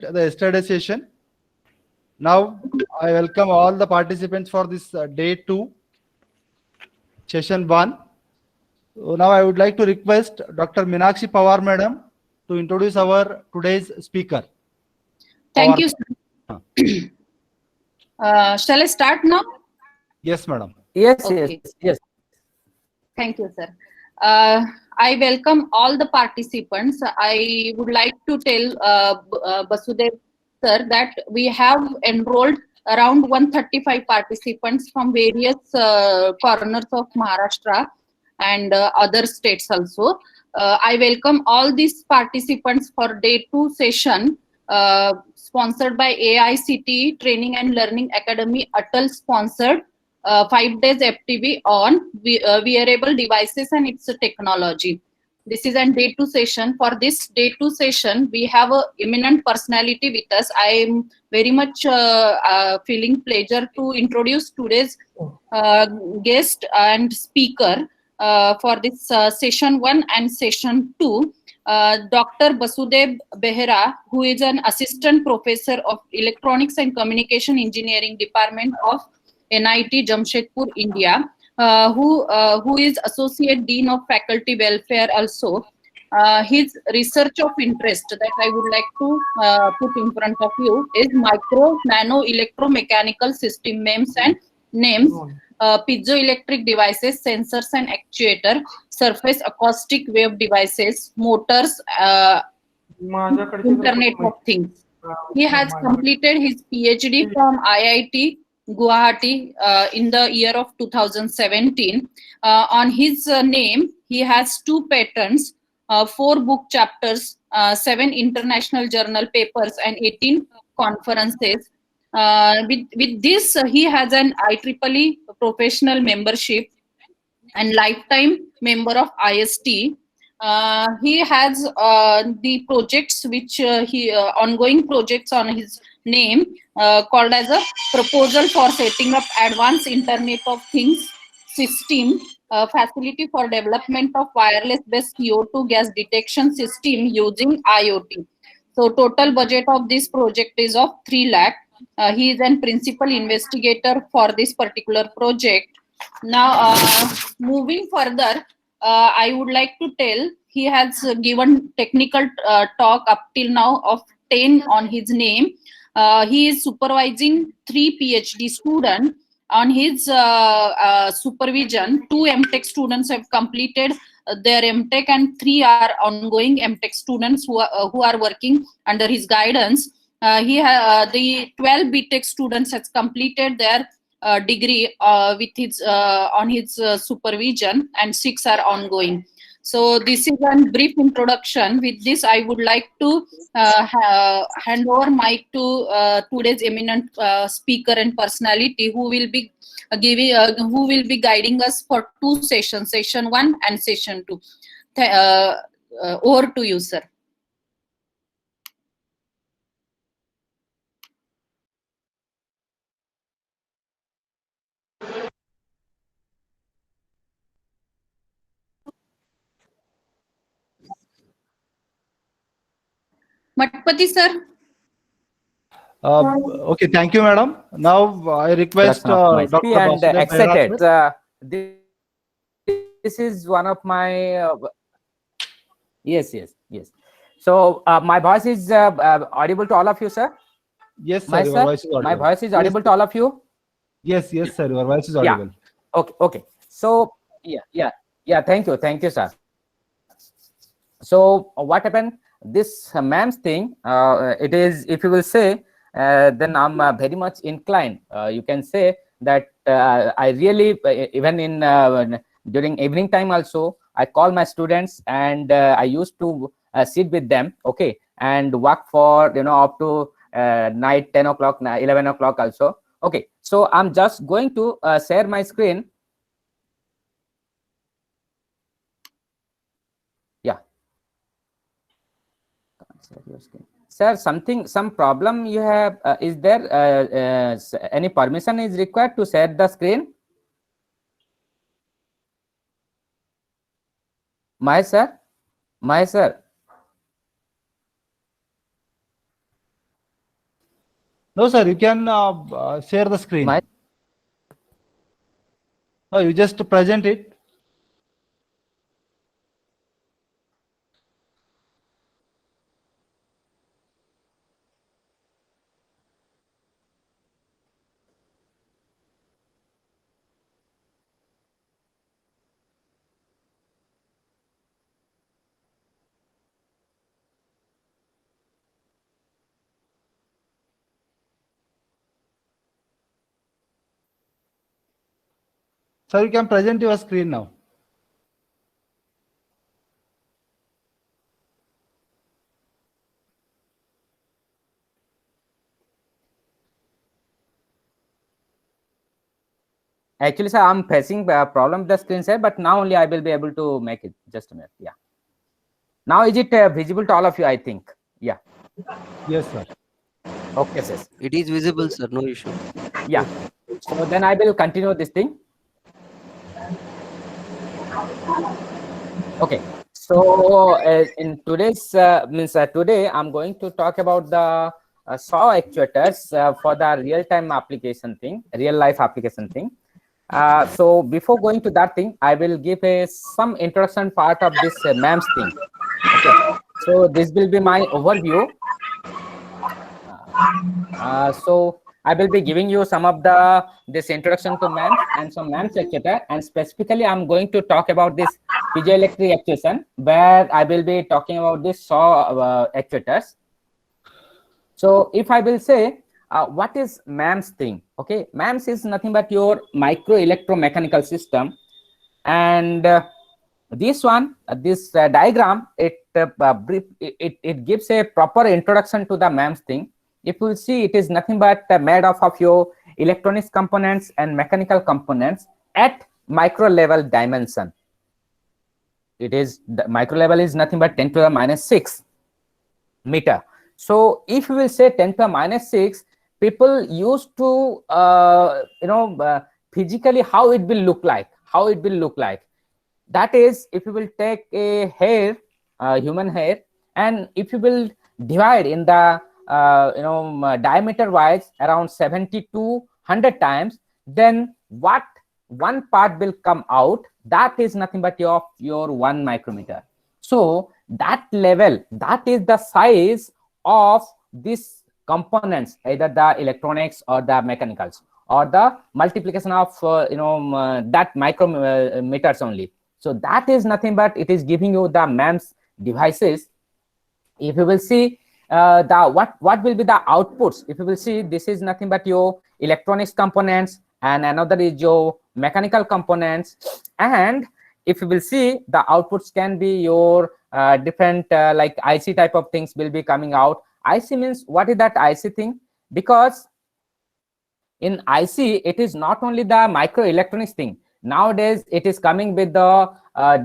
the yesterday session. Now I welcome all the participants for this day 2, session 1. So now I would like to request Dr. Minakshi Pawar madam to introduce our today's speaker. Thank Pawar. you, sir. Shall I start now? Yes, madam. Yes, Okay. yes. Thank you, sir. I welcome all the participants. I would like to tell Basudev sir that we have enrolled around 135 participants from various corners of Maharashtra and other states also. I welcome all these participants for day 2 session sponsored by AICTE Training and Learning Academy, Atal sponsored 5 days FTV on wearable devices and its technology. This is a day 2 session. For this day 2 session, we have a eminent personality with us. I am very much feeling pleasure to introduce today's guest and speaker for this session 1 and session 2. Dr. Basudev Behera, who is an assistant professor of Electronics and Communication Engineering Department of NIT Jamshedpur, India, who is Associate Dean of Faculty Welfare also. His research of interest that I would like to put in front of you is micro, nano, electromechanical system names, piezoelectric devices, sensors and actuator, surface acoustic wave devices, motors, Internet of Things. He has completed his PhD from IIT Guwahati in the year of 2017. On his name, he has 2 patents, 4 book chapters, 7 international journal papers, and 18 conferences. With this, he has an IEEE professional membership and lifetime member of IST. He has the projects which ongoing projects on his name called as a proposal for setting up advanced Internet of Things system, facility for development of wireless based CO2 gas detection system using IoT. So total budget of this project is of 3 lakh. He is a principal investigator for this particular project. Now, moving further, I would like to tell he has given technical talk up till now of 10 on his name. He is supervising 3 PhD students. On his supervision, 2 MTech students have completed their MTech and 3 are ongoing MTech students who are working under his guidance. The 12 BTech students has completed their degree with his on his supervision, and 6 are ongoing. So this is a brief introduction. With this, I would like to hand over mic to today's eminent speaker and personality who will be guiding us for 2 sessions, session 1 and session 2. Over to you, sir. Matpati sir. Okay, thank you, madam. Now I request Dr. Dr. And Basudev excited. Behera. This is one of my yes. So my voice is audible to all of you, sir. Yes, sir. Your voice is audible. My voice is audible to all of you. Yes, sir. Your voice is audible. Okay. So yeah. Thank you, sir. So what happened? This MEMS thing, it is, if you will say, then I'm very much inclined. You can say that I really, even in during evening time also, I call my students and I used to sit with them, okay, and work for up to night 10 o'clock, 11 o'clock also. Okay, so I'm just going to share my screen. Sir, some problem you have? Is there any permission is required to share the screen? My sir. No, sir, you can share the screen. My No, you just present it. Sir, you can present your screen now. actually, sir, I'm facing a problem with the screen share, but now only I will be able to make it. Just a minute. Yeah. Now is it visible to all of you? I think. Yeah. Yes, sir. Okay, sir. It is visible, sir. No issue. Yeah. So then I will continue this thing. Okay. So in today's today I'm going to talk about the SAW actuators for the real-time application thing, real-life application thing. So before going to that thing, I will give some introduction part of this MEMS thing. Okay. So this will be my overview. So I will be giving you some of this introduction to MEMS and some MEMS actuator, and specifically I'm going to talk about this piezoelectric actuation, where I will be talking about this SAW actuators. So if I will say what is MEMS thing? Okay, MEMS is nothing but your micro electromechanical system, and this one, this diagram, it gives a proper introduction to the MEMS thing. If you will see, it is nothing but made up of your electronics components and mechanical components at micro level dimension. It is the micro level is nothing but 10 to the minus 6 meter. So if you will say 10 to the minus 6, people used to physically how it will look like. That is, if you will take a hair, human hair, and if you will divide in the diameter wise around 70 to 100 times, then what one part will come out, that is nothing but your 1 micrometer. So that level, that is the size of these components, either the electronics or the mechanicals, or the multiplication of that micrometers only. So that is nothing but it is giving you the MEMS devices. If you will see what will be the outputs, if you will see, this is nothing but your electronics components, and another is your mechanical components. And if you will see, the outputs can be your different like IC type of things will be coming out. IC means, what is that IC thing? Because in IC, it is not only the microelectronics thing. Nowadays, it is coming with the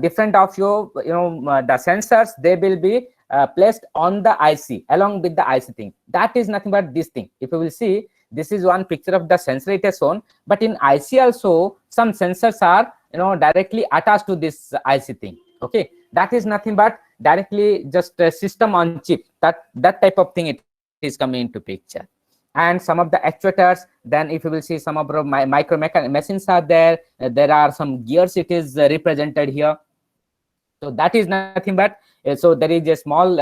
different of your, the sensors, they will be placed on the IC along with the IC thing. That is nothing but this thing. If you will see, this is one picture of the sensor it has shown, but in IC also, some sensors are, directly attached to this IC thing. Okay, that is nothing but directly just a system on chip. That type of thing it is coming into picture. And some of the actuators, then if you will see, some of the micro machines are there. There are some gears, it is represented here. So that is nothing but, so there is a small,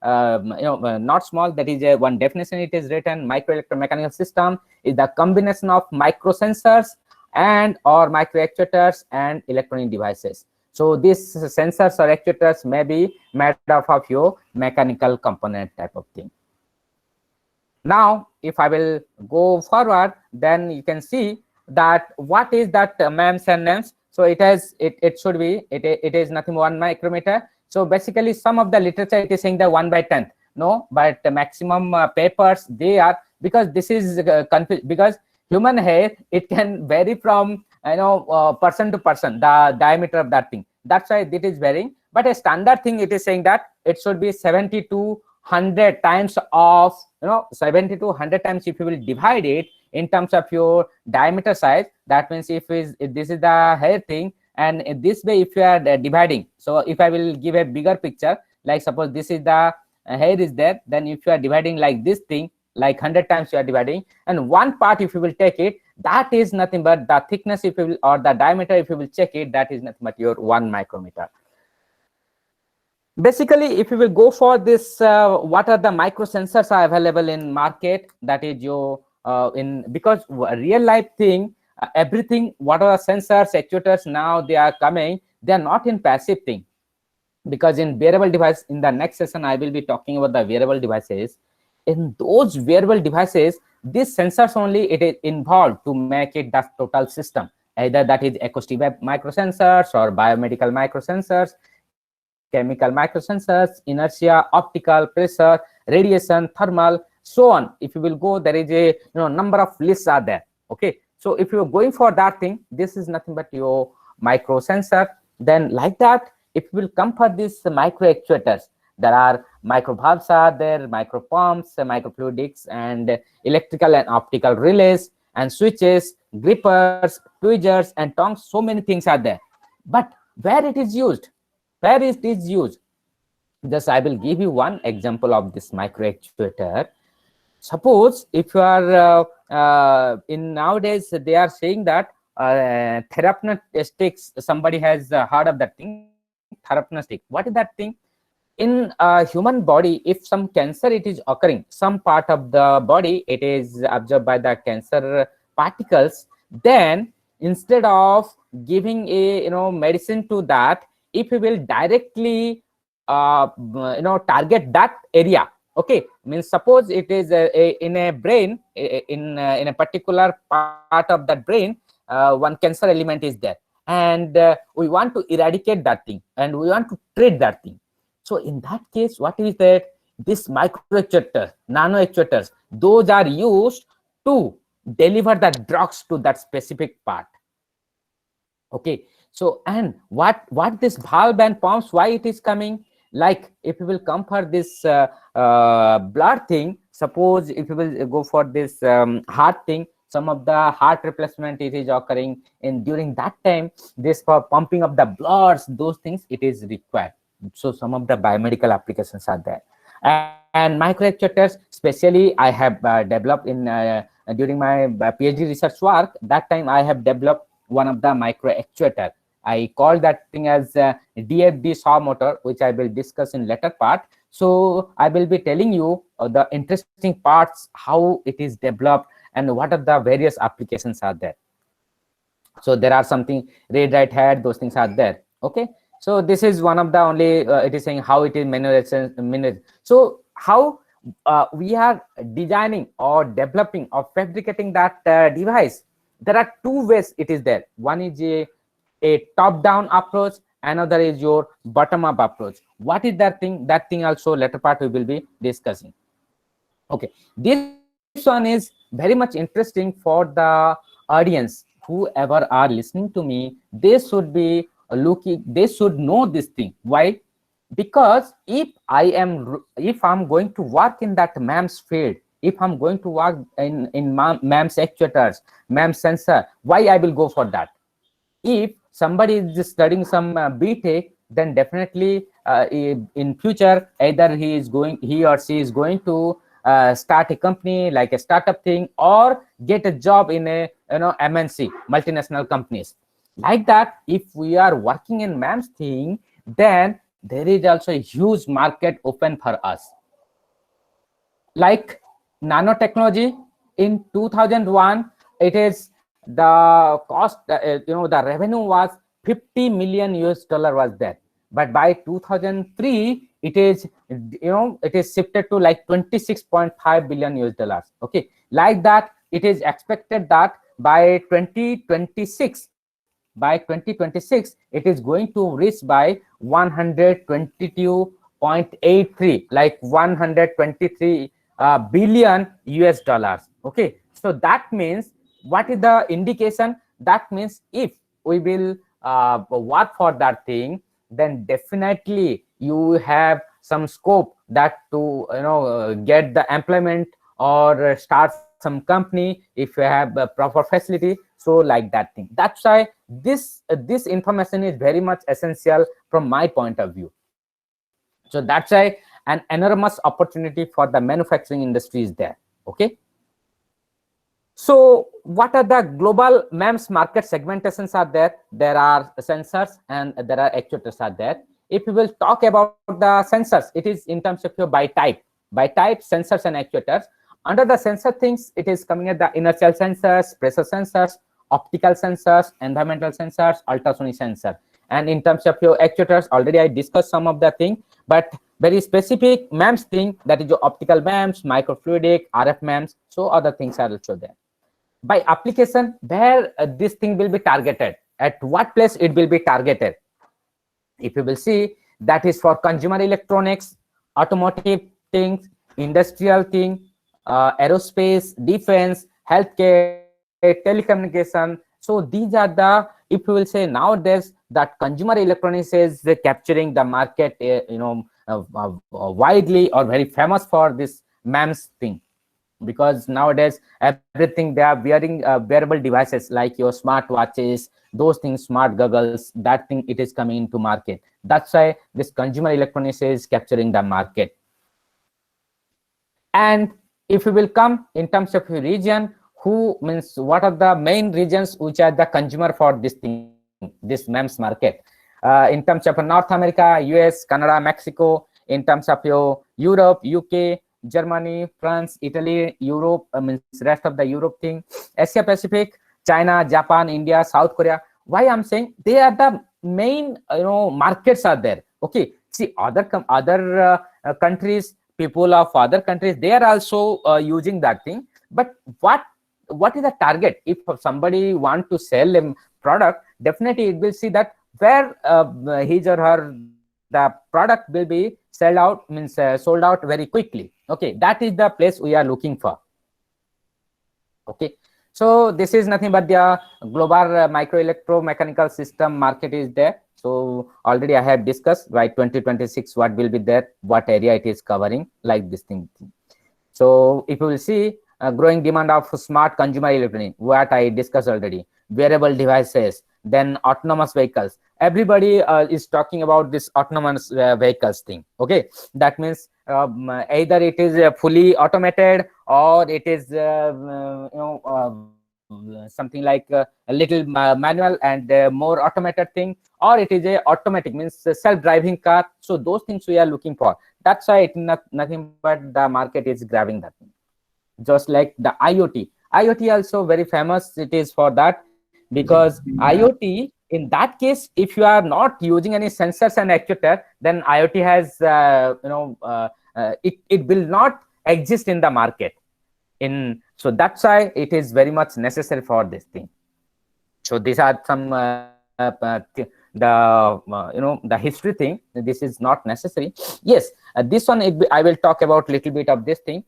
not small, that is a one definition it is written: micro electromechanical system is the combination of micro sensors and or micro actuators and electronic devices. So these sensors or actuators may be made up of your mechanical component type of thing. Now, if I will go forward, then you can see that what is that MEMS and NEMS. So it has, it should be, it is nothing 1 micrometer. So basically, some of the literature it is saying the 1/10. No, but the maximum papers they are, because this is because human hair, it can vary from person to person, the diameter of that thing. That's why it is varying. But a standard thing, it is saying that it should be 70 to 100 times of 70 to 100 times. If you will divide it in terms of your diameter size, that means if this is the hair thing, and in this way if you are dividing, so if I will give a bigger picture, like suppose this is the hair is there, then if you are dividing like this thing, like 100 times you are dividing, and one part if you will take it, that is nothing but the thickness, if you will, or the diameter if you will check it, that is nothing but your 1 micrometer. Basically, if you will go for this, what are the micro sensors are available in market, that is your in, because real life thing, everything, what are sensors, actuators, now they are coming, they are not in passive thing. Because in wearable device, in the next session I will be talking about the wearable devices. In those wearable devices, these sensors only it is involved to make it the total system, either that is acoustic wave microsensors or biomedical microsensors, chemical microsensors, inertia, optical, pressure, radiation, thermal, so on. If you will go, there is a number of lists are there. Okay, so if you're going for that thing, this is nothing but your micro sensor. Then like that, if you will come for these micro actuators, there are micro valves are there, micro pumps, microfluidics, and electrical and optical relays, and switches, grippers, tweezers, and tongs. So many things are there. But where it is used? Where it is used? Just I will give you one example of this micro actuator. Suppose if you are in nowadays, they are saying that therapneutics, somebody has heard of that thing, therapneutic. What is that thing? In human body, if some cancer it is occurring, some part of the body it is absorbed by the cancer particles, then instead of giving a medicine to that, if you will directly target that area, okay, means suppose it is in a brain, in a particular part of that brain, one cancer element is there, and we want to eradicate that thing, and we want to treat that thing. So in that case, what is that? This micro actuators, nano actuators, those are used to deliver the drugs to that specific part. Okay, so and what this valve and pumps, why it is coming? Like if you will come for this blood thing, suppose if you will go for this heart thing, some of the heart replacement it is occurring, and during that time, this for pumping of the bloods, those things it is required. So some of the biomedical applications are there. And micro actuators, especially I have developed in during my PhD research work. That time I have developed one of the micro actuator. I call that thing as DFD saw motor, which I will discuss in later part. So I will be telling you the interesting parts, how it is developed, and what are the various applications are there. So there are something read write head, those things are there. Okay, so this is one of the only it is saying how it is managed. So how we are designing or developing or fabricating that device. There are two ways it is there. One is a top-down approach, another is your bottom-up approach. What is that thing? That thing also later part we will be discussing. Okay, this one is very much interesting for the audience. Whoever are listening to me, they should be looking, they should know this thing. Why? Because if I'm going to work in that MEMS field, if I'm going to work in MEMS actuators, MEMS sensor, why I will go for that? If somebody is just studying some BTech, then definitely in future, either he or she is going to start a company like a startup thing, or get a job in a MNC, multinational companies. Like that, if we are working in MEMS thing, then there is also a huge market open for us. Like nanotechnology, in 2001, it is the cost, the revenue was 50 million US dollar was there. But by 2003, it is, it is shifted to like 26.5 billion US dollars. Okay, like that, it is expected that by 2026, it is going to reach by 122.83, like 123 billion US dollars. Okay, so that means, what is the indication? That means if we will work for that thing, then definitely you have some scope that to get the employment or start some company if you have a proper facility. So like that thing. That's why this information is very much essential from my point of view. So that's why an enormous opportunity for the manufacturing industry is there. Okay. So what are the global MEMS market segmentations are there? There are sensors and there are actuators are there. If we will talk about the sensors, it is in terms of your by type sensors and actuators. Under the sensor things, it is coming at the inertial sensors, pressure sensors, optical sensors, environmental sensors, ultrasonic sensor. And in terms of your actuators, already I discussed some of the thing, but very specific MEMS thing, that is your optical MEMS, microfluidic, RF MEMS. So other things are also there. By application, where this thing will be targeted, at what place it will be targeted. If you will see, that is for consumer electronics, automotive things, industrial thing, aerospace, defense, healthcare, telecommunication. So these are the, if you will say nowadays, that consumer electronics is capturing the market, widely or very famous for this MEMS thing. Because nowadays everything they are wearing wearable devices like your smart watches, those things, smart goggles, that thing, it is coming into market. That's why this consumer electronics is capturing the market. And if you will come in terms of region, who means what are the main regions which are the consumer for this thing, this MEMS market? In terms of North America, US, Canada, Mexico. In terms of your Europe, UK, Germany, France, Italy, Europe, means rest of the Europe thing, Asia Pacific, China, Japan, India, South Korea. Why I'm saying they are the main markets are there. Okay, see other countries, people of other countries, they are also using that thing. But what is the target? If somebody want to sell a product, definitely it will see that where his or her the product will be sold out, means sold out very quickly. Okay, that is the place we are looking for. Okay, so this is nothing but the global micro electromechanical system market is there. So already I have discussed by 2026 what will be there, what area it is covering, like this thing. So if you will see growing demand of smart consumer electronics, what I discussed already, wearable devices, then autonomous vehicles. Everybody is talking about this autonomous vehicles thing. Okay, that means either it is fully automated or it is something like a little manual and more automated thing, or it is a automatic, means self-driving car. So those things we are looking for. That's why it's nothing but the market is grabbing that thing. Just like the IoT also very famous, it is for that, because IoT, in that case, if you are not using any sensors and actuator, then IoT has it will not exist in the market. So that's why it is very much necessary for this thing. So these are some the history thing. This is not necessary. Yes, this one I will talk about little bit of this thing.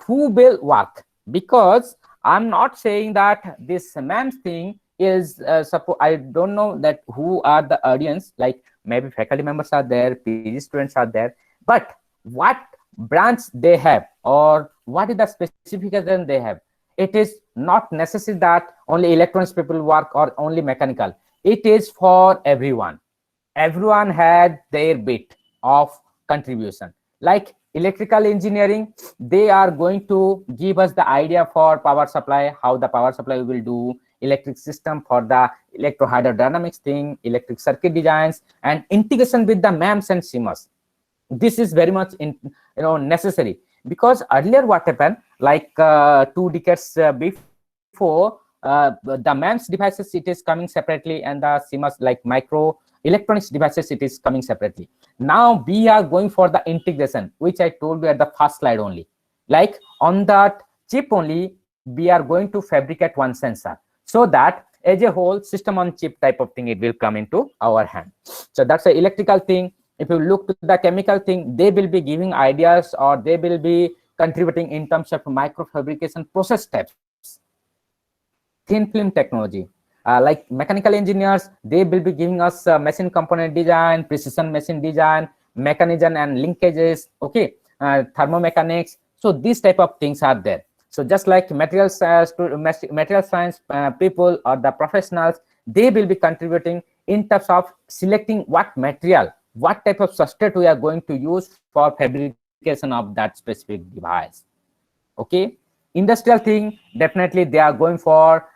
Who will work? Because I'm not saying that this MEMS thing is suppose I don't know that who are the audience, like maybe faculty members are there, PG students are there, but what branch they have or what is the specification they have. It is not necessary that only electronics people work or only mechanical. It is for everyone. Everyone had their bit of contribution. Like electrical engineering, they are going to give us the idea for power supply, how the power supply will do, electric system for the electrohydrodynamics thing, electric circuit designs, and integration with the MEMS and CMOS. This is very much necessary, because earlier what happened, like 2 decades before, the MEMS devices, it is coming separately, and the CMOS, like micro electronics devices, it is coming separately. Now we are going for the integration, which I told you at the first slide only. Like on that chip only, we are going to fabricate one sensor, so that as a whole system on chip type of thing, it will come into our hand. So that's the electrical thing. If you look to the chemical thing, they will be giving ideas, or they will be contributing in terms of microfabrication process steps. Thin film technology, like mechanical engineers, they will be giving us machine component design, precision machine design, mechanism and linkages, okay, thermomechanics. So these type of things are there. So just like material science people or the professionals, they will be contributing in terms of selecting what material, what type of substrate we are going to use for fabrication of that specific device. Okay, industrial thing, definitely they are going for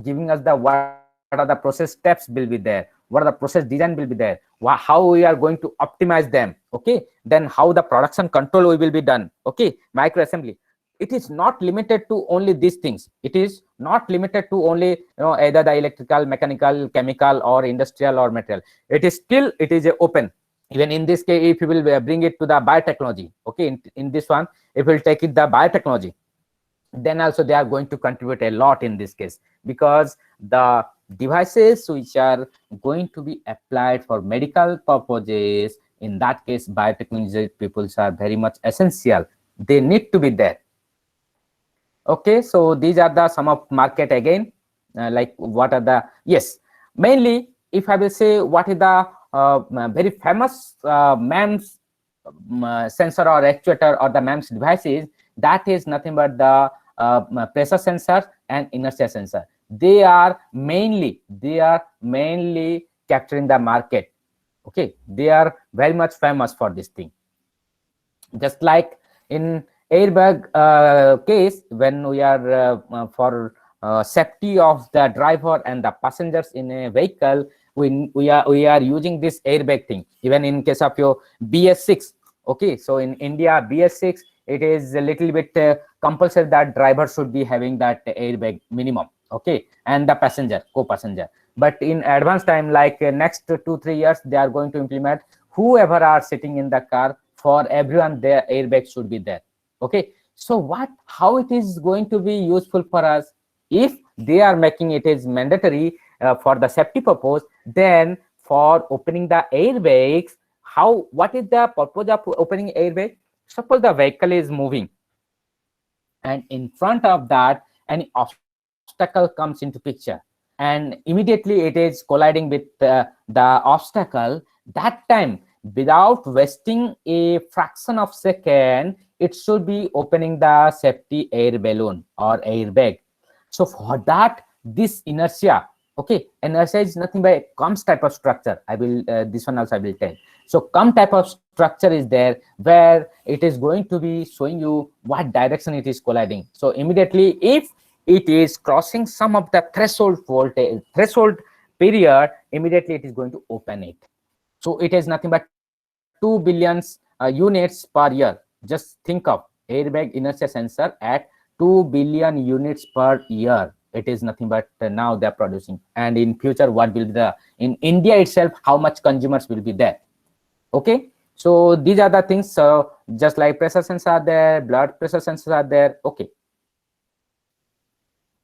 giving us the what are the process steps will be there, what are the process design will be there, how we are going to optimize them. Okay, then how the production control will be done. Okay, micro assembly, it is not limited to only these things. It is not limited to only, either the electrical, mechanical, chemical, or industrial or material. It is still, it is a open. Even in this case, if you will bring it to the biotechnology, okay, in this one, if you will take it the biotechnology, then also they are going to contribute a lot in this case, because the devices which are going to be applied for medical purposes, in that case biotechnology people are very much essential. They need to be there. Okay, so these are the some of market again, like what are the, yes, mainly if I will say what is the very famous MEMS sensor or actuator or the MEMS devices, that is nothing but the pressure sensor and inertia sensor. They are mainly capturing the market. Okay, they are very much famous for this thing. Just like in airbag case, when we are for safety of the driver and the passengers in a vehicle, we are using this airbag thing. Even in case of your BS6, okay, so in India BS6, it is a little bit compulsory that driver should be having that airbag minimum. Okay, and the passenger, co-passenger. But in advanced time, like next 2-3 years, they are going to implement whoever are sitting in the car, for everyone their airbag should be there. Okay, so how it is going to be useful for us? If they are making it is mandatory for the safety purpose, then for opening the airbags, what is the purpose of opening airbag? Suppose the vehicle is moving, and in front of that any obstacle comes into picture, and immediately it is colliding with the obstacle. That time, without wasting a fraction of second, it should be opening the safety air balloon or airbag. So for that, this inertia, okay, inertia is nothing but COMS type of structure. I will this one also I will tell. So COM type of structure is there, where it is going to be showing you what direction it is colliding. So immediately, if it is crossing some of the threshold voltage, threshold period, immediately it is going to open it. So it is nothing but 2 billion units per year. Just think of airbag inertia sensor at 2 billion units per year. It is nothing but now they are producing. And in future, what will be in India itself, how much consumers will be there? Okay, so these are the things. So just like pressure sensors are there, blood pressure sensors are there. Okay.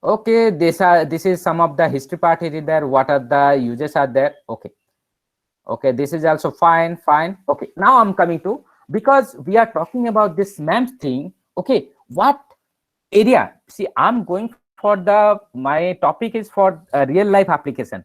Okay, this is some of the history part is there. What are the uses are there? Okay. Okay, this is also fine. Okay, now I'm coming to, because we are talking about this MEMS thing. Okay, what area? See, I'm going for my topic is for a real life application,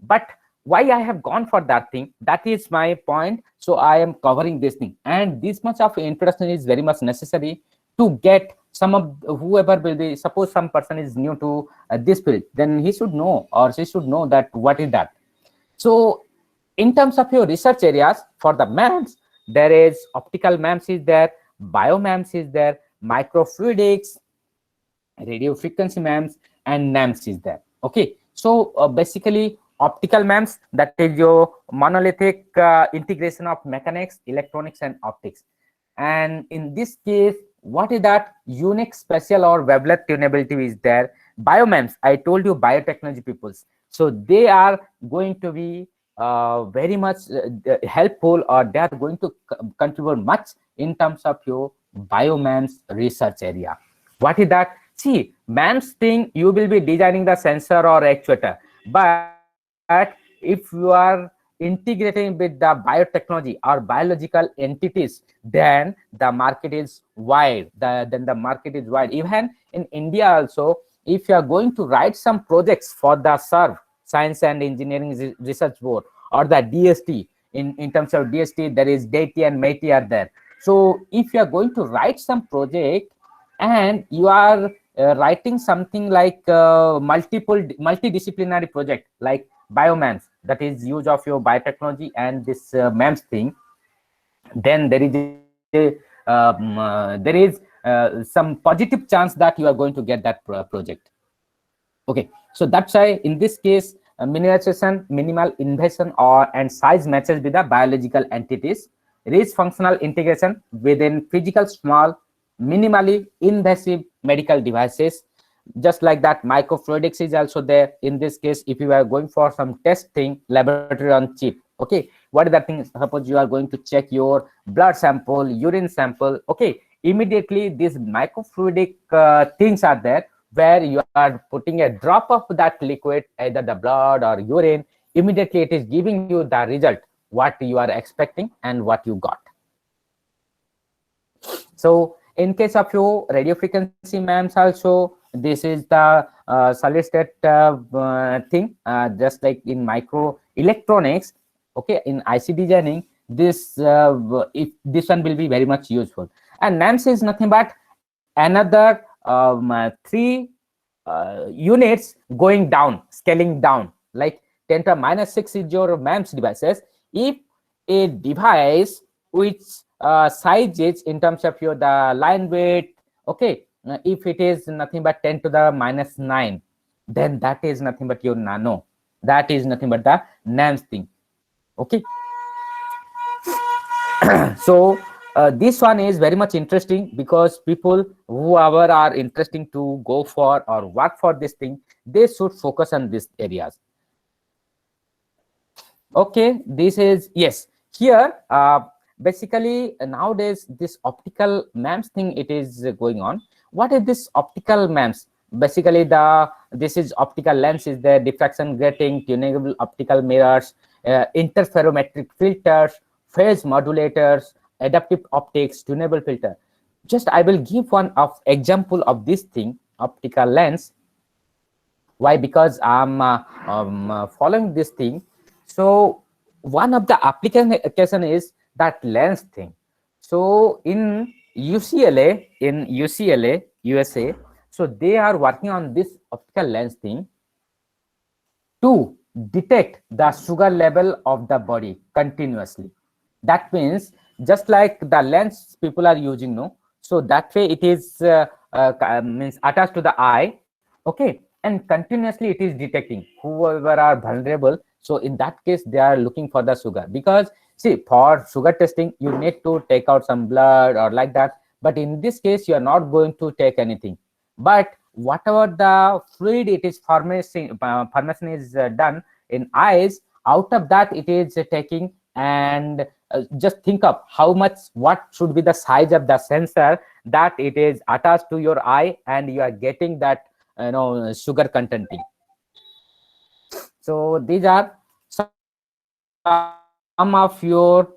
but why I have gone for that thing, that is my point. So I am covering this thing, and this much of introduction is very much necessary to get some of whoever will be, suppose some person is new to this field, then he should know or she should know that what is that. So in terms of your research areas for the MEMS, there is optical MEMS is there, bio MEMS is there, microfluidics, radio frequency MEMS, and NAMS is there. Okay, so basically optical MEMS, that is your monolithic integration of mechanics, electronics, and optics. And in this case, what is that? Unique, special, or wavelet tunability is there. Bio MEMS, I told you, biotechnology peoples. So they are going to be very much helpful, or they are going to contribute much in terms of your bio MEMS research area. What is that? See, MEMS thing, you will be designing the sensor or actuator, but if you are integrating with the biotechnology or biological entities, then the market is wide. Then the market is wide. Even in India also, if you are going to write some projects for the SERV, Science and Engineering Research Board, or the DST, in terms of DST, there is DATI and MATI are there. So if you are going to write some project and you are writing something like multidisciplinary project like BioMEMS, that is use of your biotechnology and this MEMS thing, then there is some positive chance that you are going to get that project. Okay, so that's why in this case, miniaturization, minimal invasion and size matches with the biological entities, rich functional integration within physical small, minimally invasive medical devices. Just like that, microfluidics is also there. In this case, if you are going for some testing, laboratory on chip, okay, what is that thing? Suppose you are going to check your blood sample, urine sample, okay, immediately these microfluidic things are there, where you are putting a drop of that liquid, either the blood or urine, immediately it is giving you the result, what you are expecting and what you got. So in case of your radio frequency MEMS also, this is the solid state thing, just like in microelectronics, okay, in IC designing, this if this one will be very much useful. And MEMS is nothing but another 3 units going down, scaling down, like 10 to minus 6 is your MEMS devices. If a device which size is in terms of your the line weight, okay, if it is nothing but 10 to the minus 9, then that is nothing but your nano, that is nothing but the NAMS thing, okay. So this one is very much interesting, because people whoever are interesting to go for or work for this thing, they should focus on these areas. Okay, this is, yes, here basically nowadays this optical MEMS thing, it is going on. What is this optical MEMS? Basically this is optical lens is there, diffraction grating, tunable optical mirrors, interferometric filters, phase modulators, adaptive optics, tunable filter. Just I will give one of example of this thing, optical lens. Why? Because I'm following this thing. So one of the application is that lens thing. So in UCLA, USA, so they are working on this optical lens thing to detect the sugar level of the body continuously. That means just like the lens people are using, no, so that way it is means attached to the eye, okay, and continuously it is detecting whoever are vulnerable. So in that case, they are looking for the sugar, because see, for sugar testing you need to take out some blood or like that, but in this case you are not going to take anything, but whatever the fluid it is formation is done in eyes, out of that it is taking. And just think of how much, what should be the size of the sensor that it is attached to your eye, and you are getting that sugar contenting. So these are some of your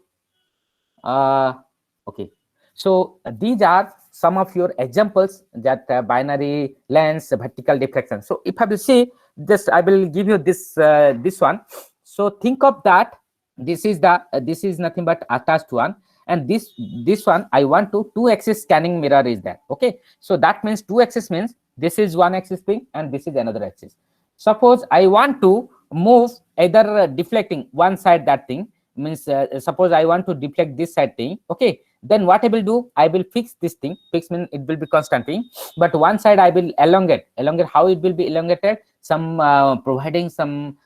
okay, so these are some of your examples, that binary lens, vertical diffraction. So if I will see this, I will give you this this one. So think of that, this is the this is nothing but attached one, and this one I want to 2-axis scanning mirror is there, okay. So that means 2-axis means this is one axis thing and this is another axis. Suppose I want to move either deflecting one side, that thing means suppose I want to deflect this side thing, okay, then what I will do, I will fix this thing. Fix means it will be constant thing, but one side I will elongate. How it will be elongated? Some providing some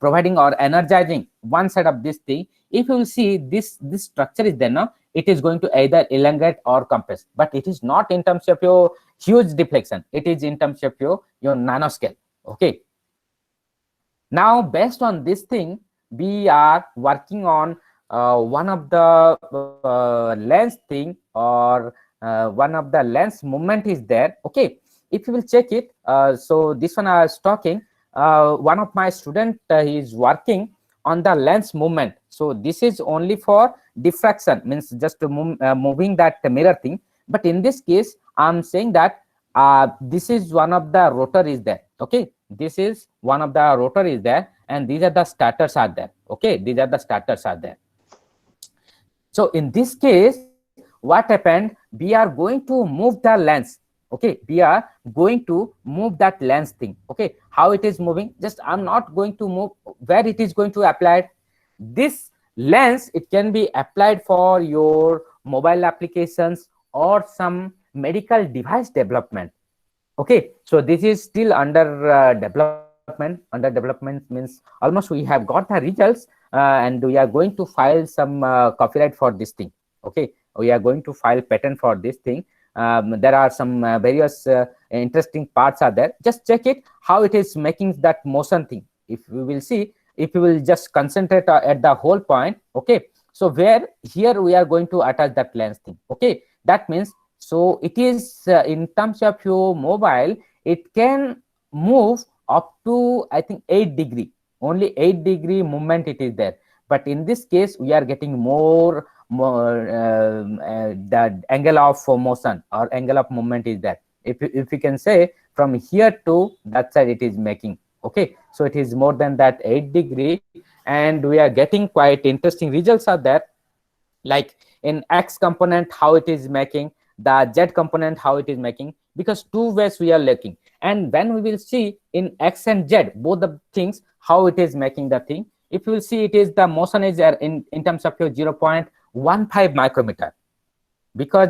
providing or energizing one side of this thing. If you will see this structure is there, now it is going to either elongate or compress, but it is not in terms of your huge deflection, it is in terms of your nanoscale, okay. Now based on this thing, we are working on one of the lens thing, or one of the lens movement is there, okay. If you will check it, so this one I was talking, one of my student he is working on the lens movement. So this is only for diffraction, means just moving that mirror thing, but in this case I'm saying that this is one of the rotor is there, okay. This is one of the rotor is there, and these are the starters are there, okay. These are the starters are there. So in this case, what happened, we are going to move the lens, okay. We are going to move that lens thing, okay. How it is moving, just I'm not going to move where it is going to apply. This lens, it can be applied for your mobile applications or some medical device development. Okay, so this is still under development. Under development means almost we have got the results, and we are going to file some copyright for this thing. Okay, we are going to file patent for this thing. There are some various interesting parts are there. Just check it how it is making that motion thing. If we will see, if we will just concentrate at the whole point. Okay, so where here we are going to attach that lens thing. Okay, that means, so it is in terms of your mobile, it can move up to, I think, 8 degree. Only 8 degree movement it is there. But in this case, we are getting more the angle of motion or angle of movement is there. If you can say from here to that side, it is making. Okay, so it is more than that 8 degree, and we are getting quite interesting results are there. Like in X component, how it is making, the Z component, how it is making, because two ways we are looking. And when we will see in X and Z, both the things, how it is making the thing, if you will see, it is the motion is in terms of your 0.15 micrometer, because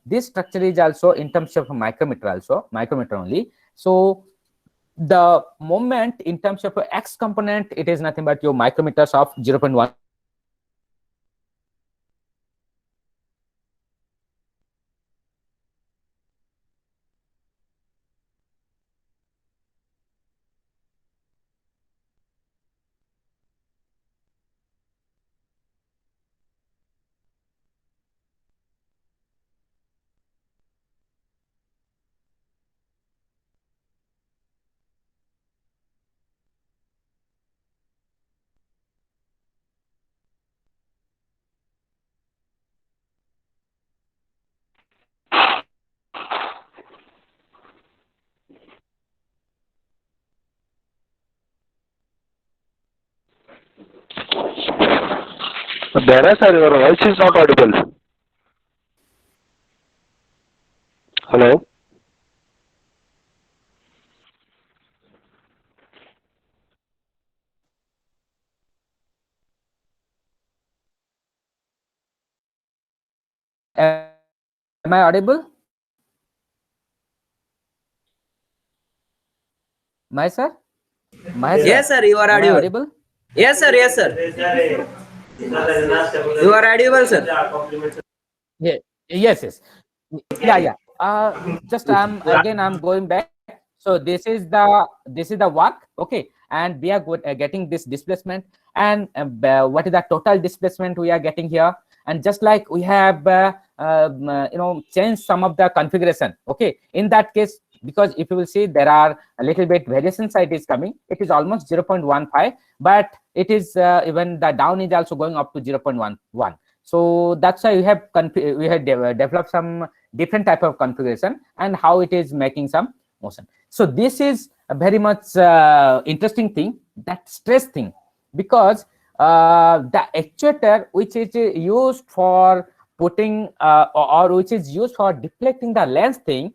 this structure is also in terms of micrometer, also micrometer only. So the moment in terms of X component, it is nothing but your micrometers of 0.1. Dara sir, your voice is not audible. Hello? Am I audible? My sir? Yes, sir, you are Am I audible. audible? Yes, sir, yes, sir. You are audible, sir. Yeah. Yes. Yeah. Just I'm going back. So this is the work. Okay, and we are getting this displacement, and what is the total displacement we are getting here? And just like we have changed some of the configuration. Okay, in that case, because if you will see, there are a little bit variation side is coming. It is almost 0.15, but it is even the down is also going up to 0.11. So that's why we have developed some different type of configuration and how it is making some motion. So this is a very much interesting thing, that stress thing, because the actuator which is used for putting or which is used for deflecting the lens thing,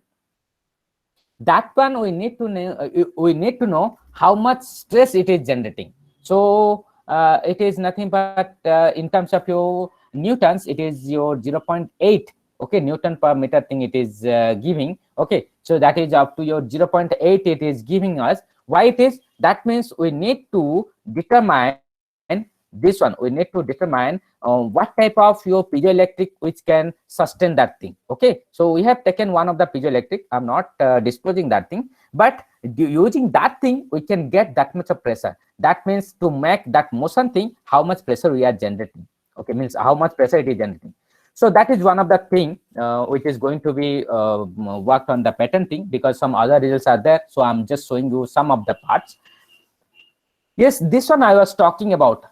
that one we need to know how much stress it is generating. So it is nothing but in terms of your newtons, it is your 0.8. Okay, Newton per meter thing it is giving. Okay, so that is up to your 0.8 it is giving us. Why it is? That means we need to determine this one. We need to determine what type of your piezoelectric which can sustain that thing. Okay, so we have taken one of the piezoelectric. I'm not disclosing that thing, but using that thing we can get that much of pressure. That means to make that motion thing, how much pressure we are generating. Okay, means how much pressure it is generating. So that is one of the thing which is going to be worked on the patenting, because some other results are there. So I'm just showing you some of the parts. Yes, this one I was talking about,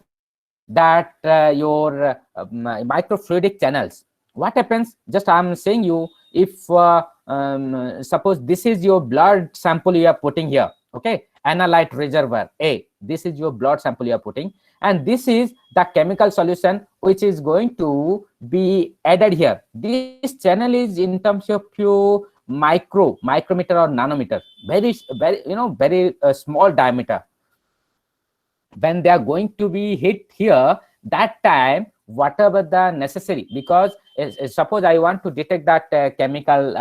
that your microfluidic channels. What happens? Just I'm saying you, if suppose this is your blood sample you are putting here. Okay, analyte reservoir A. This is your blood sample you are putting, and this is the chemical solution which is going to be added here. This channel is in terms of your micrometer or nanometer, very small diameter. When they are going to be hit here, that time whatever the necessary, because suppose I want to detect that chemical,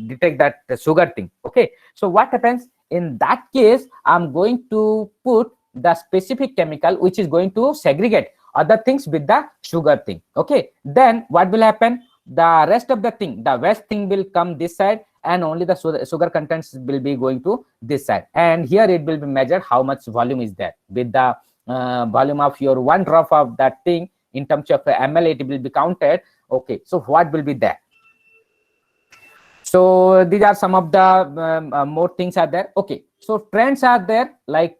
detect that sugar thing. Okay, so what happens in that case? I'm going to put the specific chemical which is going to segregate other things with the sugar thing. Okay, then what will happen? The rest of the thing, the waste thing will come this side, and only the sugar contents will be going to this side. And here it will be measured how much volume is there. With the volume of your 1 drop of that thing, in terms of ml, it will be counted. Okay, so what will be there? So these are some of the more things are there. Okay, so trends are there, like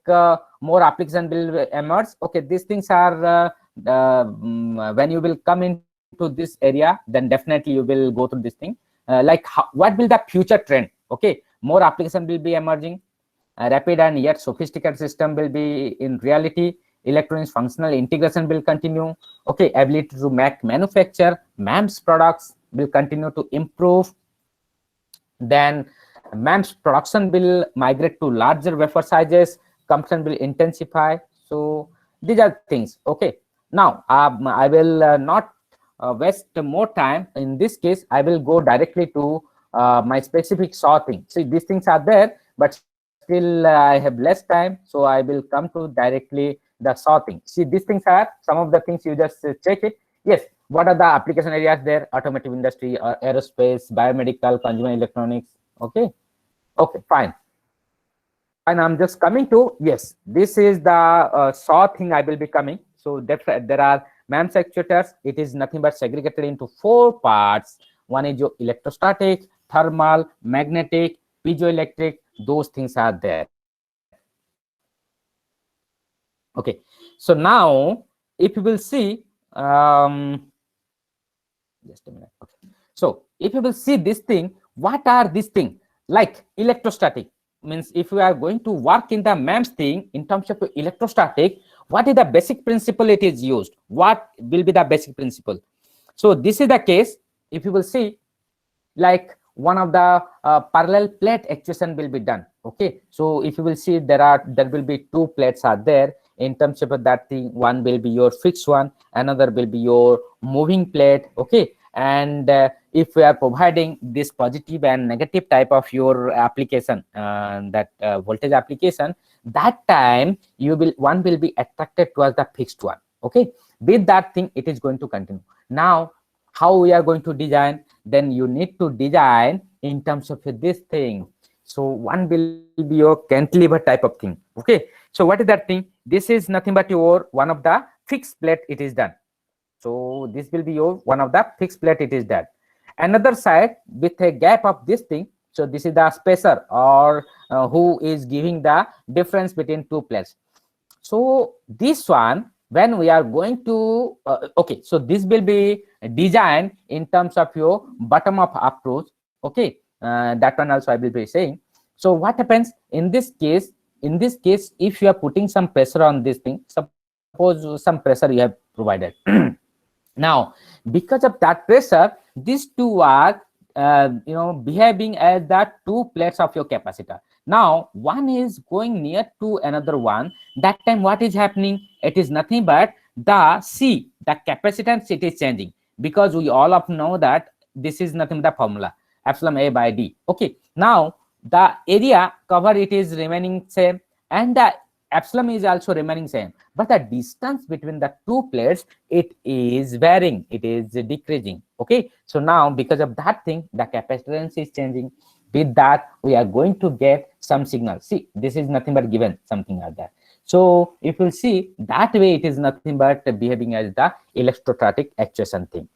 more application will emerge. Okay, these things are when you will come into this area, then definitely you will go through this thing. Like what will the future trend? Okay, more application will be emerging. Rapid and yet sophisticated system will be in reality. Electronics functional integration will continue. Okay, ability to manufacture MEMS products will continue to improve. Then MEMS production will migrate to larger wafer sizes. Consumption will intensify. So these are things. Okay, now I will not waste more time. In this case, I will go directly to my specific SAW thing. See, these things are there, but still I have less time, so I will come to directly the SAW thing. See, these things are some of the things. You just check it. Yes, what are the application areas there? Automotive industry, or aerospace, biomedical, consumer electronics. Okay, okay, fine. And I'm just coming to, yes, this is the SAW thing I will be coming. So there are MEMS actuators. It is nothing but segregated into 4 parts. One is your electrostatic, thermal, magnetic, piezoelectric. Those things are there. Okay, so now if you will see, just a minute. Okay, so if you will see this thing, what are these things? Like electrostatic means, if you are going to work in the MEMS thing in terms of electrostatic, what is the basic principle it is used? What will be the basic principle? So this is the case. If you will see, like one of the parallel plate actuation will be done. Okay, so if you will see, there will be 2 plates are there. In terms of that thing, one will be your fixed one, another will be your moving plate. Okay, and if we are providing this positive and negative type of your application, that voltage application, that time one will be attracted towards the fixed one. Okay, with that thing it is going to continue. Now how we are going to design? Then you need to design in terms of this thing. So one will be your cantilever type of thing. Okay, so what is that thing? This is nothing but your one of the fixed plate it is done. So this will be your one of the fixed plate it is done. Another side with a gap of this thing. So this is the spacer, or who is giving the difference between 2 plates. So this one, when we are going to okay, so this will be designed in terms of your bottom up approach. Okay, that one also I will be saying. So what happens in this case? In this case, if you are putting some pressure on this thing, suppose some pressure you have provided. Now because of that pressure, these 2 are behaving as the 2 plates of your capacitor. Now one is going near to another one. That time what is happening? It is nothing but the capacitance it is changing, because we all of know that this is nothing but the formula epsilon A by D. Okay, now the area cover it is remaining same, and the epsilon is also remaining same, but the distance between the 2 plates, it is varying, it is decreasing. Okay, so now because of that thing, the capacitance is changing. With that, we are going to get some signal. See, this is nothing but given something like that. So if you see that way, it is nothing but behaving as the electrostatic actuation thing.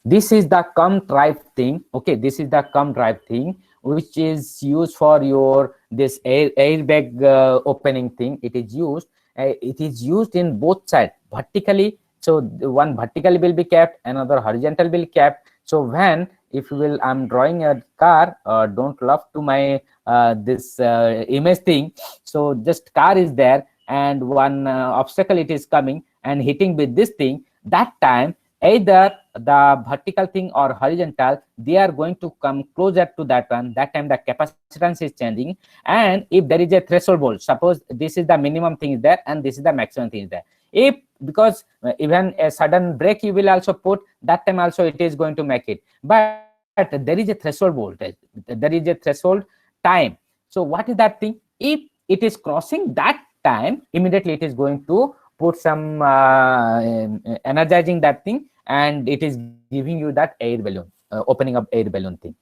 This is the CUM drive thing. Okay, this is the CUM drive thing, which is used for your this airbag opening thing. It is used in both sides vertically. So one vertically will be kept, another horizontal will be kept. So when, if you will, I'm drawing a car, don't laugh to my this image thing. So just car is there, and one obstacle it is coming and hitting with this thing. That time either the vertical thing or horizontal, they are going to come closer to that one. That time the capacitance is changing. And if there is a threshold voltage, suppose this is the minimum thing is there and this is the maximum thing is there. If because even a sudden break you will also put, that time also it is going to make it. But there is a threshold voltage, there is a threshold time. So what is that thing? If it is crossing that time, immediately it is going to put some energizing that thing, and it is giving you that air balloon, opening up air balloon thing.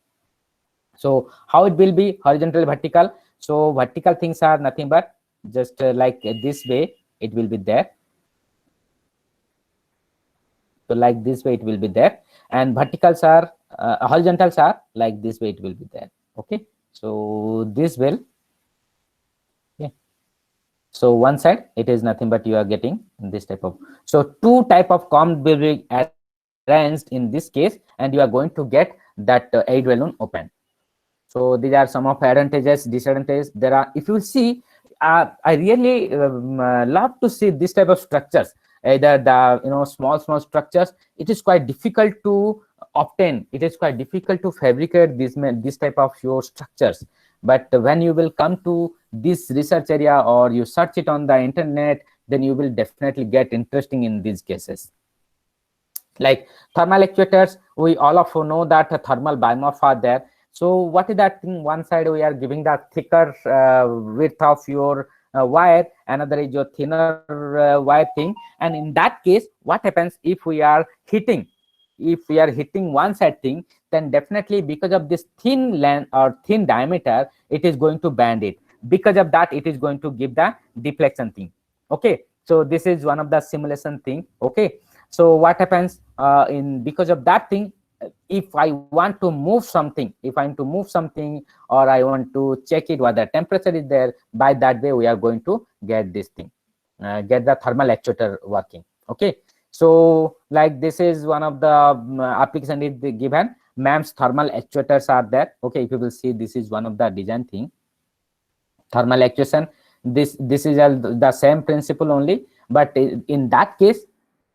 So how it will be? Horizontal, vertical. So vertical things are nothing but just like this way it will be there. So like this way it will be there, and verticals are horizontals are like this way it will be there. Okay, so this will, okay, so one side it is nothing but you are getting this type of, so two type of comb will be arranged in this case, and you are going to get that air balloon open. So these are some of advantages, disadvantages. There are, if you see, I really love to see this type of structures. Either the small structures, it is quite difficult to obtain. It is quite difficult to fabricate this type of your structures. But when you will come to this research area or you search it on the internet, then you will definitely get interesting in these cases. Like thermal actuators, we all of you know that thermal biomorph are there. So what is that thing? One side we are giving that thicker width of your wire, another is your thinner wire thing. And in that case, what happens if we are hitting? If we are hitting one side thing, then definitely because of this thin length or thin diameter, it is going to bend it. Because of that, it is going to give the deflection thing. Okay, so this is one of the simulation thing. Okay, so what happens because of that thing? If I want to move something, or I want to check it whether temperature is there, by that way we are going to get this thing, get the thermal actuator working. Okay, so like this is one of the application is given. MEMS thermal actuators are there. Okay, if you will see, this is one of the design thing, thermal actuation. This is the same principle only, but in that case,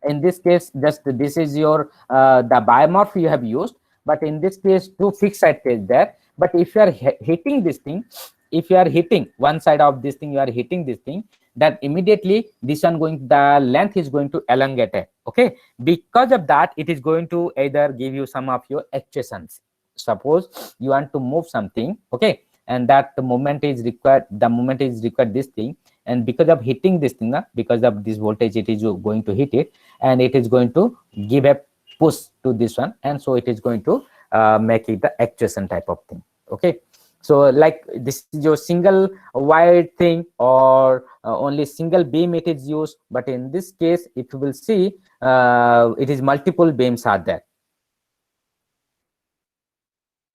in this case, just this is your the biomorph you have used, but in this case two fixed side is there. But if you are hitting this thing, if you are hitting one side of this thing, you are hitting this thing, that immediately this one the length is going to elongate it. Okay, because of that, it is going to either give you some of your actuations. Suppose you want to move something, okay, and that the moment is required, this thing, and because of hitting this thing, because of this voltage, it is going to hit it, and it is going to give a push to this one, and so it is going to make it the actuation type of thing. Okay, so like this is your single wire thing, or only single beam it is used, but in this case, if you will see, it is multiple beams are there.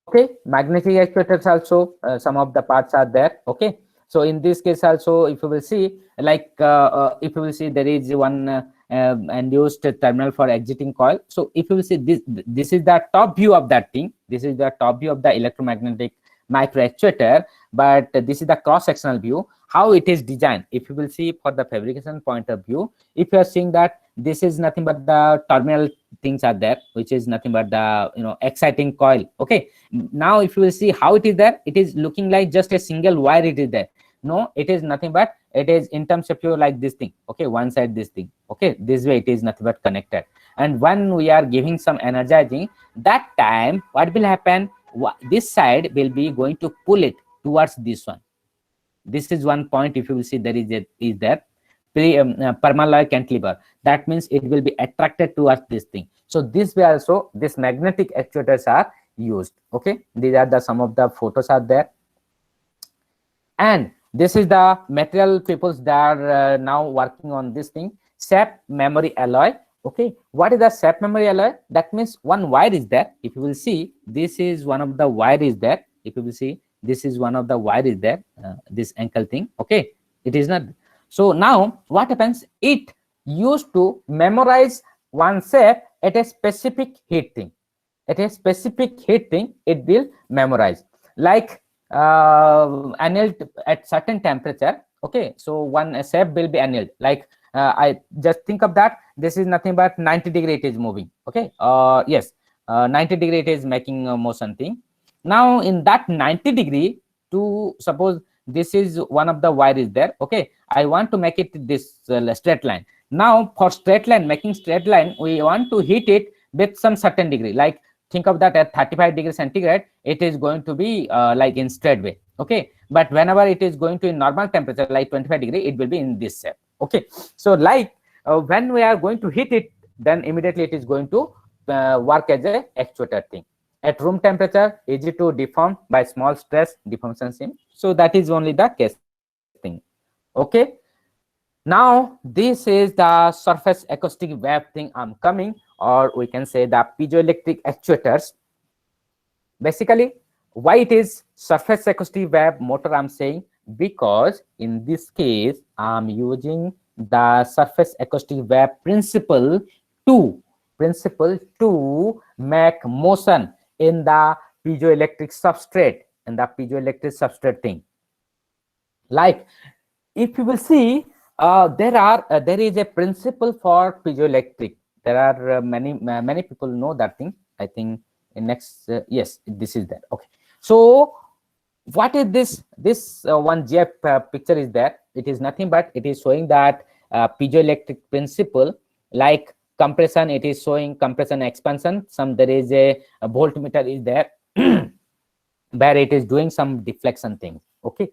Okay, magnetic actuators also, some of the parts are there. Okay, so in this case also, if you will see, like if you will see, there is one induced terminal for exiting coil. So if you will see, this is the top view of that thing. This is the top view of the electromagnetic micro actuator, but this is the cross sectional view, how it is designed. If you will see for the fabrication point of view, if you are seeing that this is nothing but the terminal things are there, which is nothing but the exciting coil. Okay, now if you will see how it is there, it is looking like just a single wire it is there. No, it is nothing but it is in terms of your like this thing. Okay, one side this thing. Okay, this way it is nothing but connected. And when we are giving some energizing, that time what will happen? This side will be going to pull it towards this one. This is one point. If you will see, there is there permalloy cantilever. That means it will be attracted towards this thing. So this way also, this magnetic actuators are used. Okay, these are the some of the photos are there, and this is the material peoples that are now working on this thing, SAP memory alloy. Okay, what is the SAP memory alloy? That means one wire is there. If you will see, this is one of the wire is there. If you will see, this is one of the wire is there, this ankle thing. Okay, it is not. So now what happens? It used to memorize one shape at a specific heat thing. At a specific heat thing, it will memorize. Like annealed at certain temperature. Okay, so one shape will be annealed. Like I just think of that. This is nothing but 90 degree it is moving. Okay, yes, 90 degree it is making a motion thing. Now in that 90 degree, to suppose this is one of the wire is there. Okay, I want to make it this straight line. Now for straight line, making straight line, we want to heat it with some certain degree. Like think of that at 35 degrees centigrade, it is going to be like in straight way. Okay, but whenever it is going to in normal temperature like 25 degree, it will be in this shape. Okay, so like when we are going to heat it, then immediately it is going to work as a actuator thing. At room temperature, easy to deform by small stress deformation scheme. So that is only the case thing. Okay, now this is the surface acoustic wave thing I'm coming, or we can say the piezoelectric actuators. Basically, why it is surface acoustic wave motor I'm saying, because in this case I'm using the surface acoustic wave principle to make motion in the piezoelectric substrate, thing. Like if you will see, there is a principle for piezoelectric. There are many people know that thing. I think in next yes, this is that. Okay, so what is this one GF picture is there? It is nothing but it is showing that piezoelectric principle. Like compression, it is showing compression expansion. There is a voltmeter is there where it is doing some deflection thing. Okay,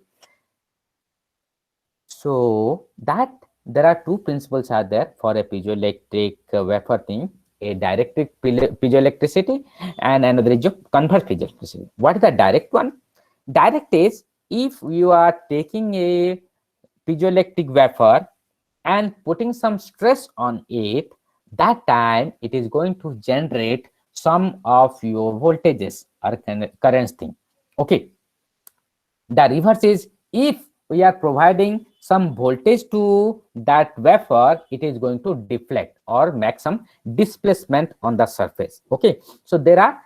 so that there are two principles are there for a piezoelectric wafer thing: a direct piezoelectricity and another is converse piezoelectricity. What is the direct one? Direct is if you are taking a piezoelectric wafer and putting some stress on it, that time it is going to generate some of your voltages or currents thing. Okay, the reverse is if we are providing some voltage to that wafer, it is going to deflect or make some displacement on the surface. Okay, so that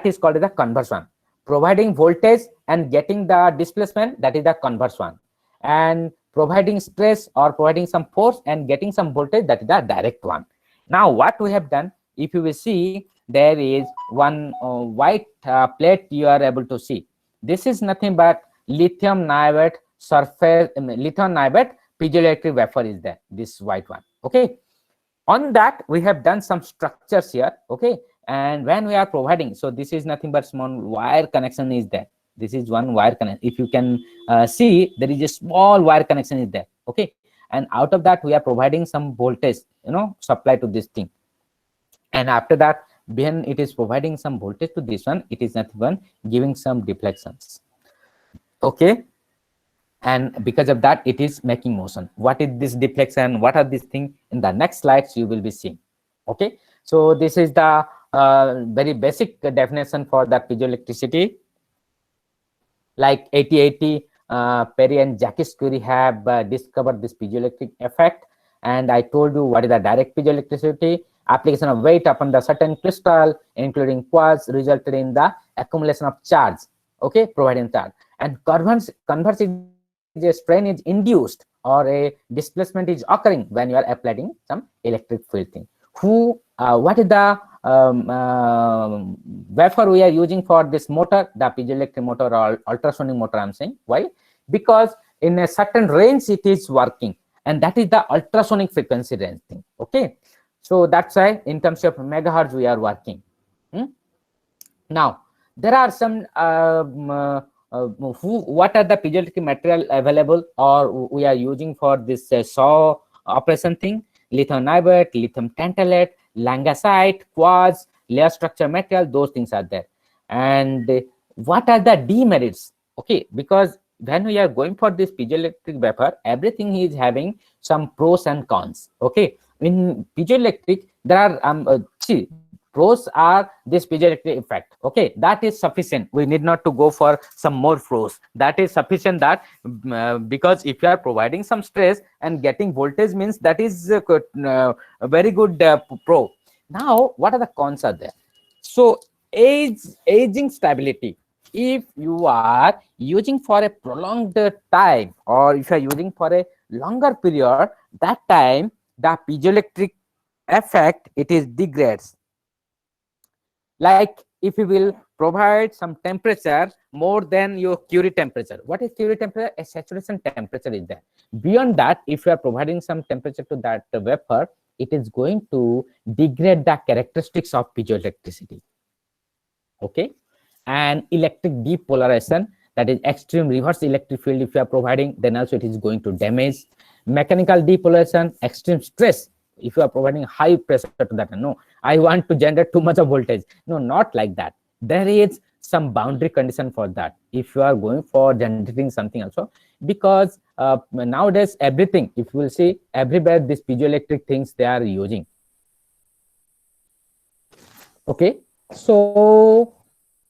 is called the converse one. Providing voltage and getting the displacement, that is the converse one. And providing stress or providing some force and getting some voltage, that is the direct one. Now what we have done, if you will see, there is one white plate you are able to see. This is nothing but lithium niobate piezoelectric wafer is there, this white one. Okay, on that we have done some structures here. Okay, and when we are providing, so this is nothing but small wire connection is there. This is one wire connection. If you can see, there is a small wire connection is there. Okay, and out of that we are providing some voltage, supply to this thing. And after that, when it is providing some voltage to this one, it is nothing but giving some deflections. Okay, and because of that, it is making motion. What is this deflection? What are these things? In the next slides you will be seeing. Okay, so this is the very basic definition for that piezoelectricity. Like 8080, Perry and Jacques Curie have discovered this piezoelectric effect. And I told you what is the direct piezoelectricity. Application of weight upon the certain crystal, including quartz, resulted in the accumulation of charge. Okay, providing charge. And converse is a strain is induced or a displacement is occurring when you are applying some electric field thing. What is the wafer we are using for this motor, the piezoelectric motor or ultrasonic motor I'm saying. Why? Because in a certain range it is working, and that is the ultrasonic frequency range thing. Okay, so that's why in terms of megahertz we are working. Now there are some what are the piezoelectric material available or we are using for this SAW operation thing? Lithium niobate, lithium tantalate, langasite, quartz, layer structure material, those things are there. And what are the demerits? Okay, because when we are going for this piezoelectric wafer, everything is having some pros and cons. Okay, in piezoelectric there are pros are this piezoelectric effect. Okay, that is sufficient. We need not to go for some more pros. That is sufficient. That because if you are providing some stress and getting voltage means that is a very good pro. Now what are the cons are there? So aging stability. If you are using for a prolonged time or if you are using for a longer period, that time the piezoelectric effect it is degrades. Like if you will provide some temperature more than your Curie temperature. What is Curie temperature? A saturation temperature is there. Beyond that, if you are providing some temperature to that vapor, it is going to degrade the characteristics of piezoelectricity. Okay, and electric depolarization, that is extreme reverse electric field, if you are providing, then also it is going to damage. Mechanical depolarization, extreme stress, if you are providing high pressure to that. No, I want to generate too much of voltage. No, not like that. There is some boundary condition for that if you are going for generating something also, because nowadays everything, if you will see everywhere, this piezoelectric things they are using. Okay, so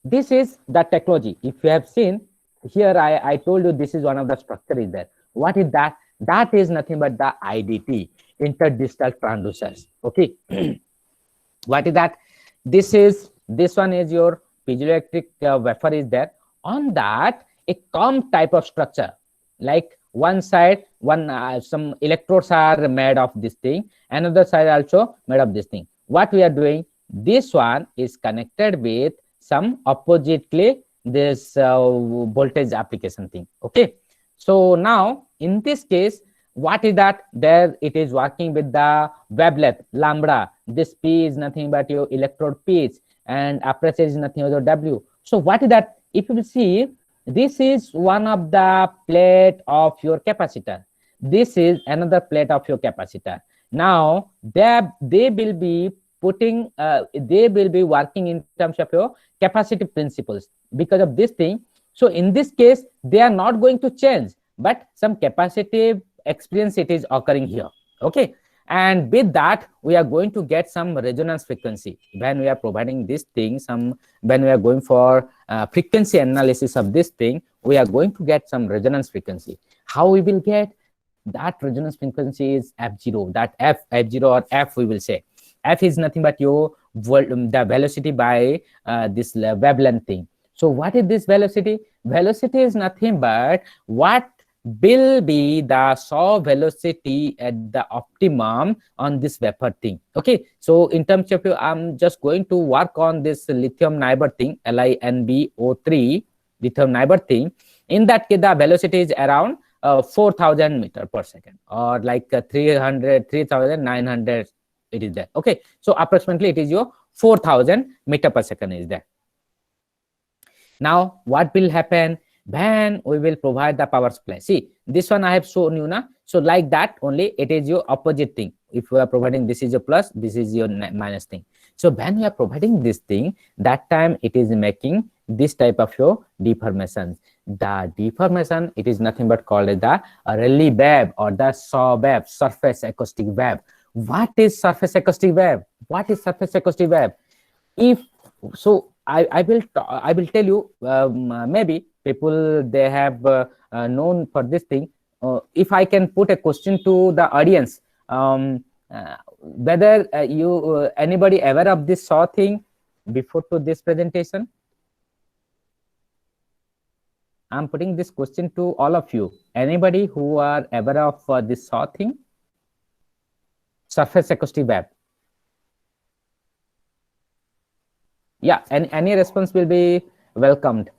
this is the technology. If you have seen here, I told you this is one of the structure is there. What is that? That is nothing but the IDT, interdigital transducers. Okay, what is that? This one is your piezoelectric wafer is there. On that, a comb type of structure, like one side, some electrodes are made of this thing, another side also made of this thing. What we are doing? This one is connected with some oppositely this voltage application thing. Okay, so now in this case, what is that? There it is working with the wavelength lambda. This P is nothing but your electrode pitch, and aperture is nothing but W. So what is that? If you see, this is one of the plate of your capacitor. This is another plate of your capacitor. Now they will be putting, they will be working in terms of your capacitive principles because of this thing. So in this case, they are not going to change, but some capacitive experience it is occurring here. Okay, and with that we are going to get some resonance frequency when we are providing this thing. When we are going for frequency analysis of this thing, we are going to get some resonance frequency. How we will get that resonance frequency is f0. That f0 or f, we will say f is nothing but your the velocity by this wavelength thing. So what is this velocity? Velocity is nothing but what will be the saw velocity at the optimum on this vapor thing. Okay, so in terms of I'm just going to work on this lithium niobate thing, LiNbO3 lithium niobate thing. In that case, the velocity is around 4,000 meter per second, or like 3,900 it is there. Okay, so approximately it is your 4,000 meter per second is there. Now what will happen when we will provide the power supply? See, this one I have shown you now. So like that only, it is your opposite thing. If we are providing, this is your plus, this is your minus thing. So when we are providing this thing, that time it is making this type of your deformations. The deformation, it is nothing but called as the Rayleigh wave or the SAW wave, surface acoustic wave. What is surface acoustic wave? What is surface acoustic wave? If so, I will tell you. Maybe people they have known for this thing. If I can put a question to the audience, whether anybody aware of this SAW thing before to this presentation? I'm putting this question to all of you. Anybody who are aware of this SAW thing? Surface acoustic wave. Yeah, and any response will be welcomed.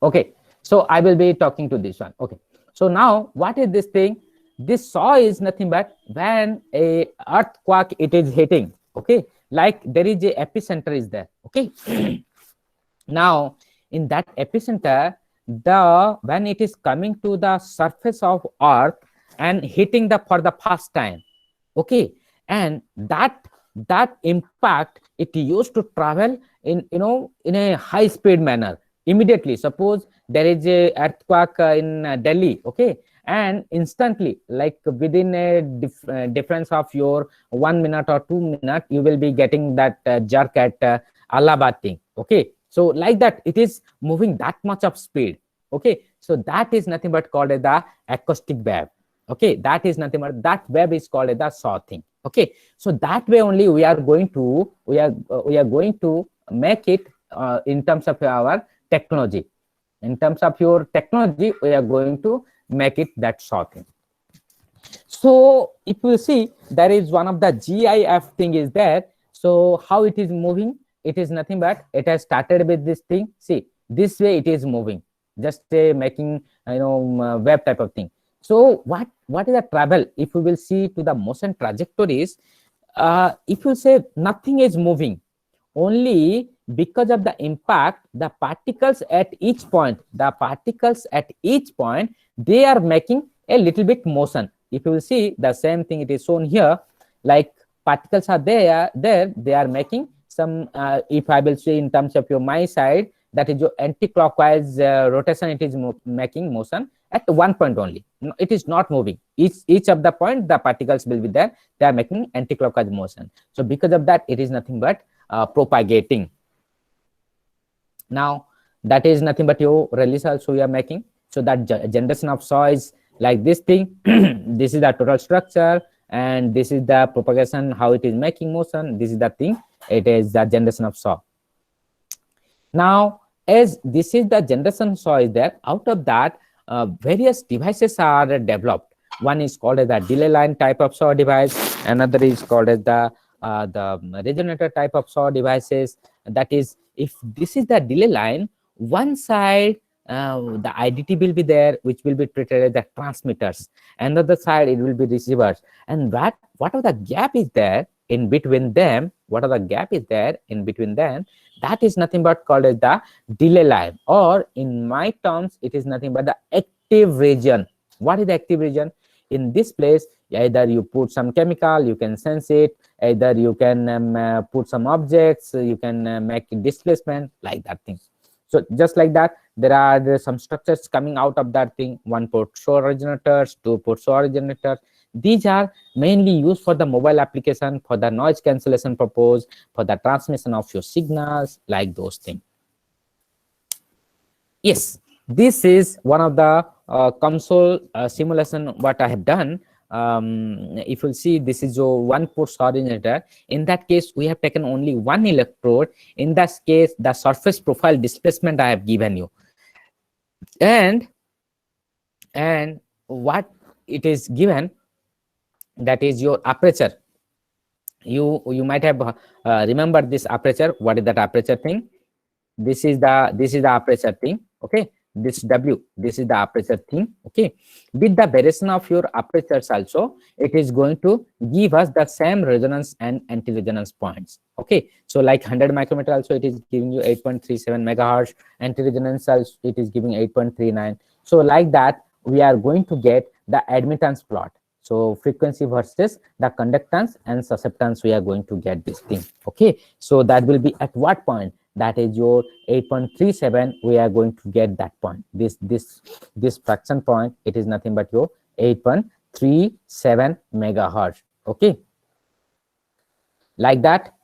Okay, so I will be talking to this one. Okay, so now what is this thing? This SAW is nothing but when a earthquake it is hitting. Okay, like there is a epicenter is there. Okay. Now in that epicenter, when it is coming to the surface of earth and hitting for the first time, okay, and that impact it used to travel in a high speed manner immediately. Suppose there is a earthquake in Delhi, okay, and instantly, like within a difference of your 1 minute or 2 minutes, you will be getting that jerk at Allahabad thing. Okay, so like that it is moving that much of speed. Okay, so that is nothing but called as the acoustic wave. Okay, that is nothing but that wave is called as the SAW thing. Okay, so that way only we are going to make it in terms of our technology. In terms of your technology, we are going to make it that SAW thing. So if you see, there is one of the GIF thing is there. So how it is moving? It is nothing but it has started with this thing. See, this way it is moving, just making web type of thing. So what is the travel? If we will see to the motion trajectories, if you say nothing is moving, only because of the impact, the particles at each point, they are making a little bit motion. If you will see the same thing, it is shown here, like particles are there, they are making some, if I will say in terms of my side, that is your anti-clockwise rotation, it is making motion at one point only. It is not moving. Each of the point, the particles will be there, they are making anti-clockwise motion. So because of that, it is nothing but propagating. Now that is nothing but your release also we are making. So that generation of saw is like this thing. This is the total structure, and this is the propagation, how it is making motion. This is the thing, it is the generation of saw. Now as this is the generation saw is there, out of that various devices are developed. One is called as the delay line type of saw device, another is called as the resonator type of saw devices. That is, if this is the delay line, one side the IDT will be there, which will be treated as the transmitters, another side it will be receivers, and whatever the gap is there in between them, that is nothing but called as the delay line, or in my terms it is nothing but the active region. What is the active region? In this place, either you put some chemical, you can sense it, either you can put some objects, you can make displacement, like that thing. So just like that, there are some structures coming out of that thing. 1-port SAW originators, 2-port SAW originators. These are mainly used for the mobile application, for the noise cancellation purpose, for the transmission of your signals, like those things. Yes, this is one of the console simulation what I have done. If you see, this is your 1-port SAW originator. In that case, we have taken only one electrode. In that case, the surface profile displacement I have given you, and what it is given, that is your aperture. You might have remembered this aperture. What is that aperture thing? This is the aperture thing. Okay, this W, this is the aperture thing. Okay, with the variation of your apertures also, it is going to give us the same resonance and anti-resonance points. Okay, so like 100 micrometer also, it is giving you 8.37 megahertz. Anti-resonance also, it is giving 8.39. so like that we are going to get the admittance plot. So frequency versus the conductance and susceptance, we are going to get this thing. Okay, so that will be at what point? That is your 8.37. We are going to get that point. This fraction point, it is nothing but your 8.37 megahertz. Okay, like that.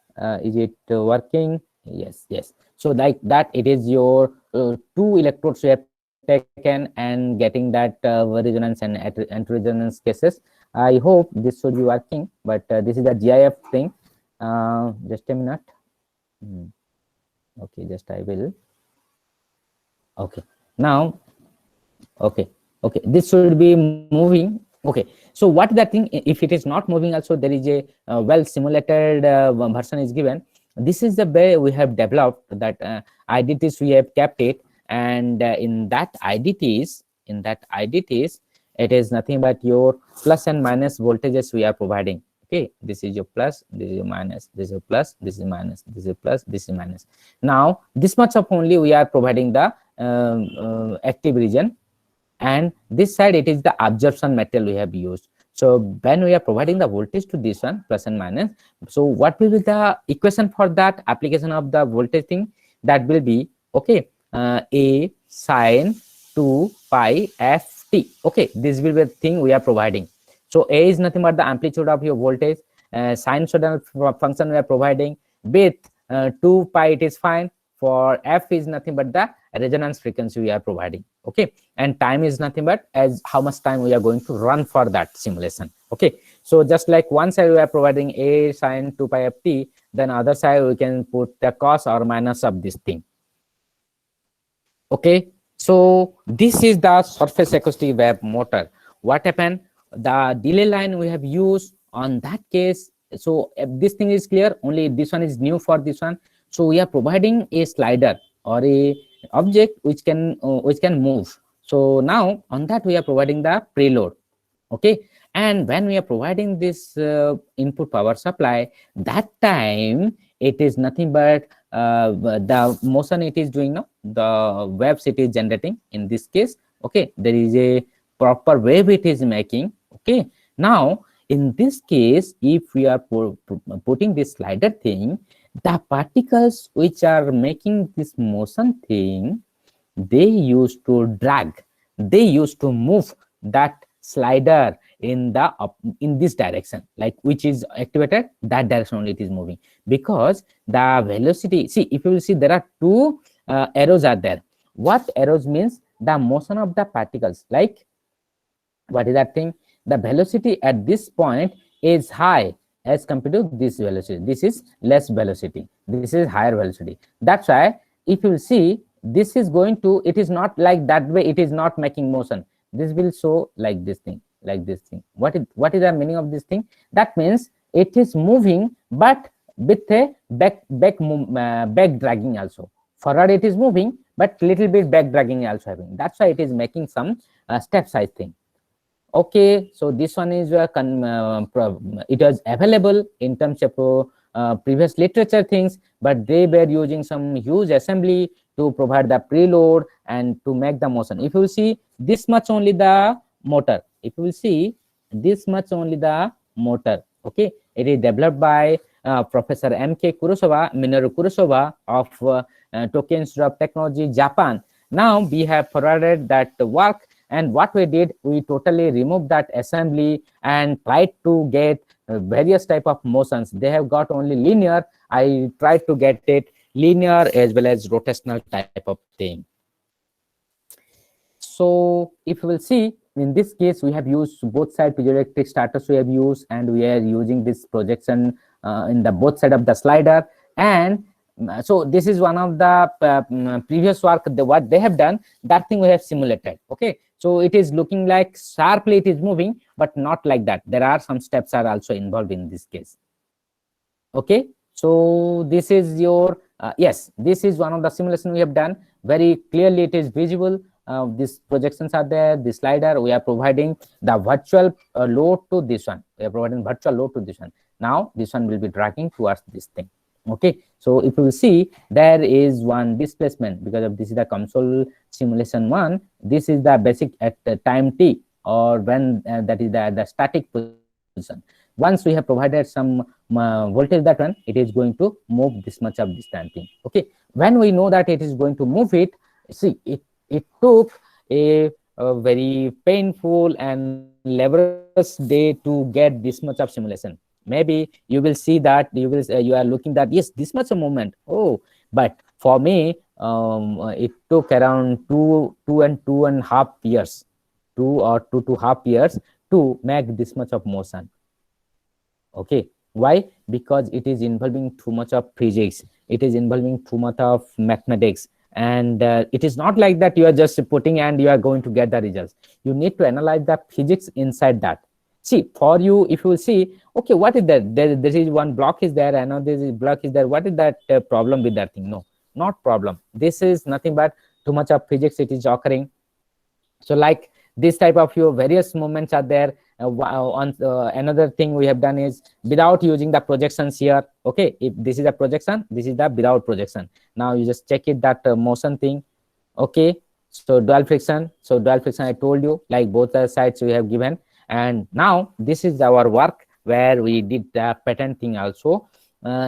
Is it working? Yes. So like that, it is your 2 electrodes we have taken and getting that resonance and anti-resonance cases. I hope this should be working, but this is the GIF thing. Just a minute. Okay, just I will. Okay, now, okay, this should be moving. Okay, so what that thing, if it is not moving also, there is a well simulated version is given. This is the way we have developed that IDTs, we have kept it, and in that IDTs, it is nothing but your plus and minus voltages we are providing. Okay, this is your plus, this is your minus, this is your plus, this is minus, this is plus, this is minus. Now this much of only we are providing the active region, and this side it is the absorption material we have used. So when we are providing the voltage to this one, plus and minus, so what will be the equation for that application of the voltage thing? That will be, okay, A sine 2 pi ft. Okay, this will be the thing we are providing. So A is nothing but the amplitude of your voltage. Sinusoidal function we are providing with 2 pi, it is fine. For F is nothing but the resonance frequency we are providing. Okay, and time is nothing but as how much time we are going to run for that simulation. Okay, so just like one side we are providing A sine 2 pi ft, then other side we can put the cos or minus of this thing. Okay, so this is the surface acoustic wave motor. What happened? The delay line we have used on that case, So this thing is clear, only this one is new for this one. So we are providing a slider or a object which can move. So now on that we are providing the preload. Okay, and when we are providing this input power supply, that time it is nothing but the motion it is doing now, the waves it is generating in this case. Okay, there is a proper wave it is making. Okay, now in this case, if we are putting this slider thing, the particles which are making this motion thing, they used to drag, they used to move that slider in the in this direction, like which is activated, that direction only it is moving, because the velocity, see, if you will see, there are two arrows are there. What arrows means? The motion of the particles, like what is that thing? The velocity at this point is high as compared to this velocity. This is less velocity, this is higher velocity. That's why if you will see, this is going to, it is not like that way, it is not making motion. This will show like this thing, like this thing. What is the meaning of this thing? That means it is moving, but with a back dragging also. Forward it is moving, but little bit back dragging also having. That's why it is making some step size thing. Okay, so this one is it was available in terms of previous literature things, but they were using some huge assembly to provide the preload and to make the motion. If you will see, this much only the motor. If you will see, this much only the motor. Okay, it is developed by Professor M.K. Kurosawa, Minoru Kurosawa of Tokyo Institute of Technology, Japan. Now we have forwarded that work, and what we did, we totally removed that assembly and tried to get various type of motions. They have got only linear. I tried to get it linear as well as rotational type of thing. So if you will see, in this case, we have used both side piezoelectric starters we have used, and we are using this projection in the both side of the slider. And so this is one of the previous work, what they have done, that thing we have simulated. Okay, so it is looking like sharply it is moving, but not like that. There are some steps are also involved in this case. Okay, so this is your yes, this is one of the simulation we have done. Very clearly it is visible. These projections are there, the slider, we are providing the virtual load to this one. We are providing virtual load to this one. Now this one will be dragging towards this thing. Okay, so if you will see, there is one displacement because of this is the console simulation one. This is the basic at the time t, or when that is the static position. Once we have provided some voltage, that one, it is going to move this much of distance thing. Okay, when we know that it is going to move it, see, it took a very painful and laborious day to get this much of simulation. Maybe you will see that you are looking that, yes, this much of movement. Oh, but for me, it took around two and a half years, 2.5 years to make this much of motion. Okay, why? Because it is involving too much of physics, it is involving too much of mathematics, and it is not like that you are just putting and you are going to get the results. You need to analyze the physics inside that. See, for you, if you will see, okay, what is that? There is one block is there, another block is there. What is that problem with that thing? No, not problem. This is nothing but too much of physics it is occurring. So like this type of your various movements are there. Another thing we have done is without using the projections here. Okay, if this is a projection, this is the without projection. Now you just check it, that motion thing. Okay, so dual friction. So dual friction, I told you, like both the sides we have given. And now this is our work where we did the pattern thing also.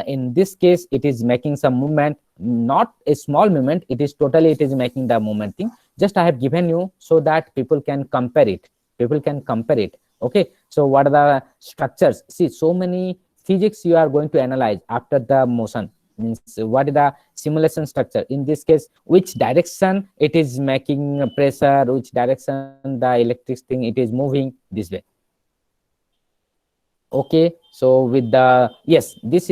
In this case, it is making some movement, not a small movement. It is totally, it is making the movement thing. Just I have given you so that people can compare it. People can compare it. Okay, so what are the structures? See, so many physics you are going to analyze after the motion. Means what is the simulation structure? In this case, which direction it is making pressure, which direction the electric thing it is moving, this way. Okay, so with the, yes, this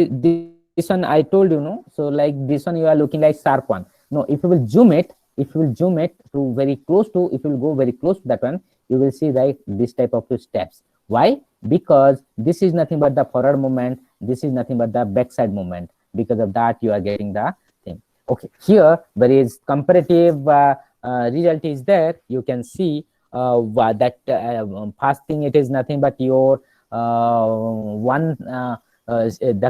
one I told you, no, so like this one you are looking like sharp one. No, if you will zoom it, to very close to, if you will go very close to that one, you will see like this type of steps. Why? because this is nothing but the forward movement, this is nothing but the backside movement. Because of that, you are getting the thing. Okay, here there is comparative result is there. You can see that first thing, it is nothing but your the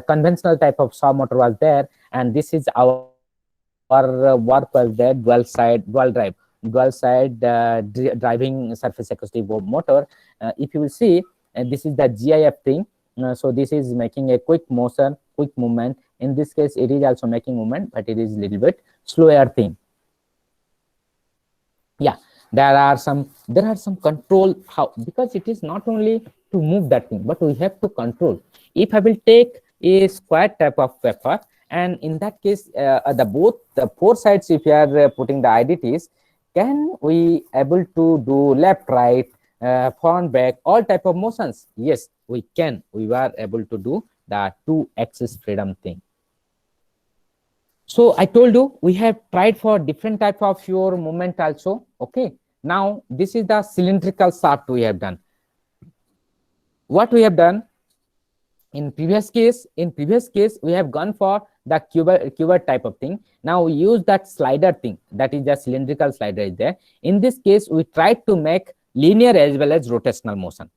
conventional type of saw motor was there, and this is our work was there, dual side driving surface acoustic motor. If you will see, this is the GIF thing. So this is making a quick motion, quick movement. In this case, it is also making movement, but it is a little bit slower thing. Yeah, there are some control, how, because it is not only to move that thing, but we have to control. If I will take a square type of wafer, and in that case, both the four sides, if you are putting the IDTs, can we able to do left, right, front, back, all type of motions? Yes, we can. We were able to do the 2-axis freedom thing. So I told you we have tried for different type of your movement also. Okay, now this is the cylindrical shaft we have done. What we have done in previous case, we have gone for the cubed type of thing. Now we use that slider thing, that is the cylindrical slider is there. In this case, we tried to make linear as well as rotational motion.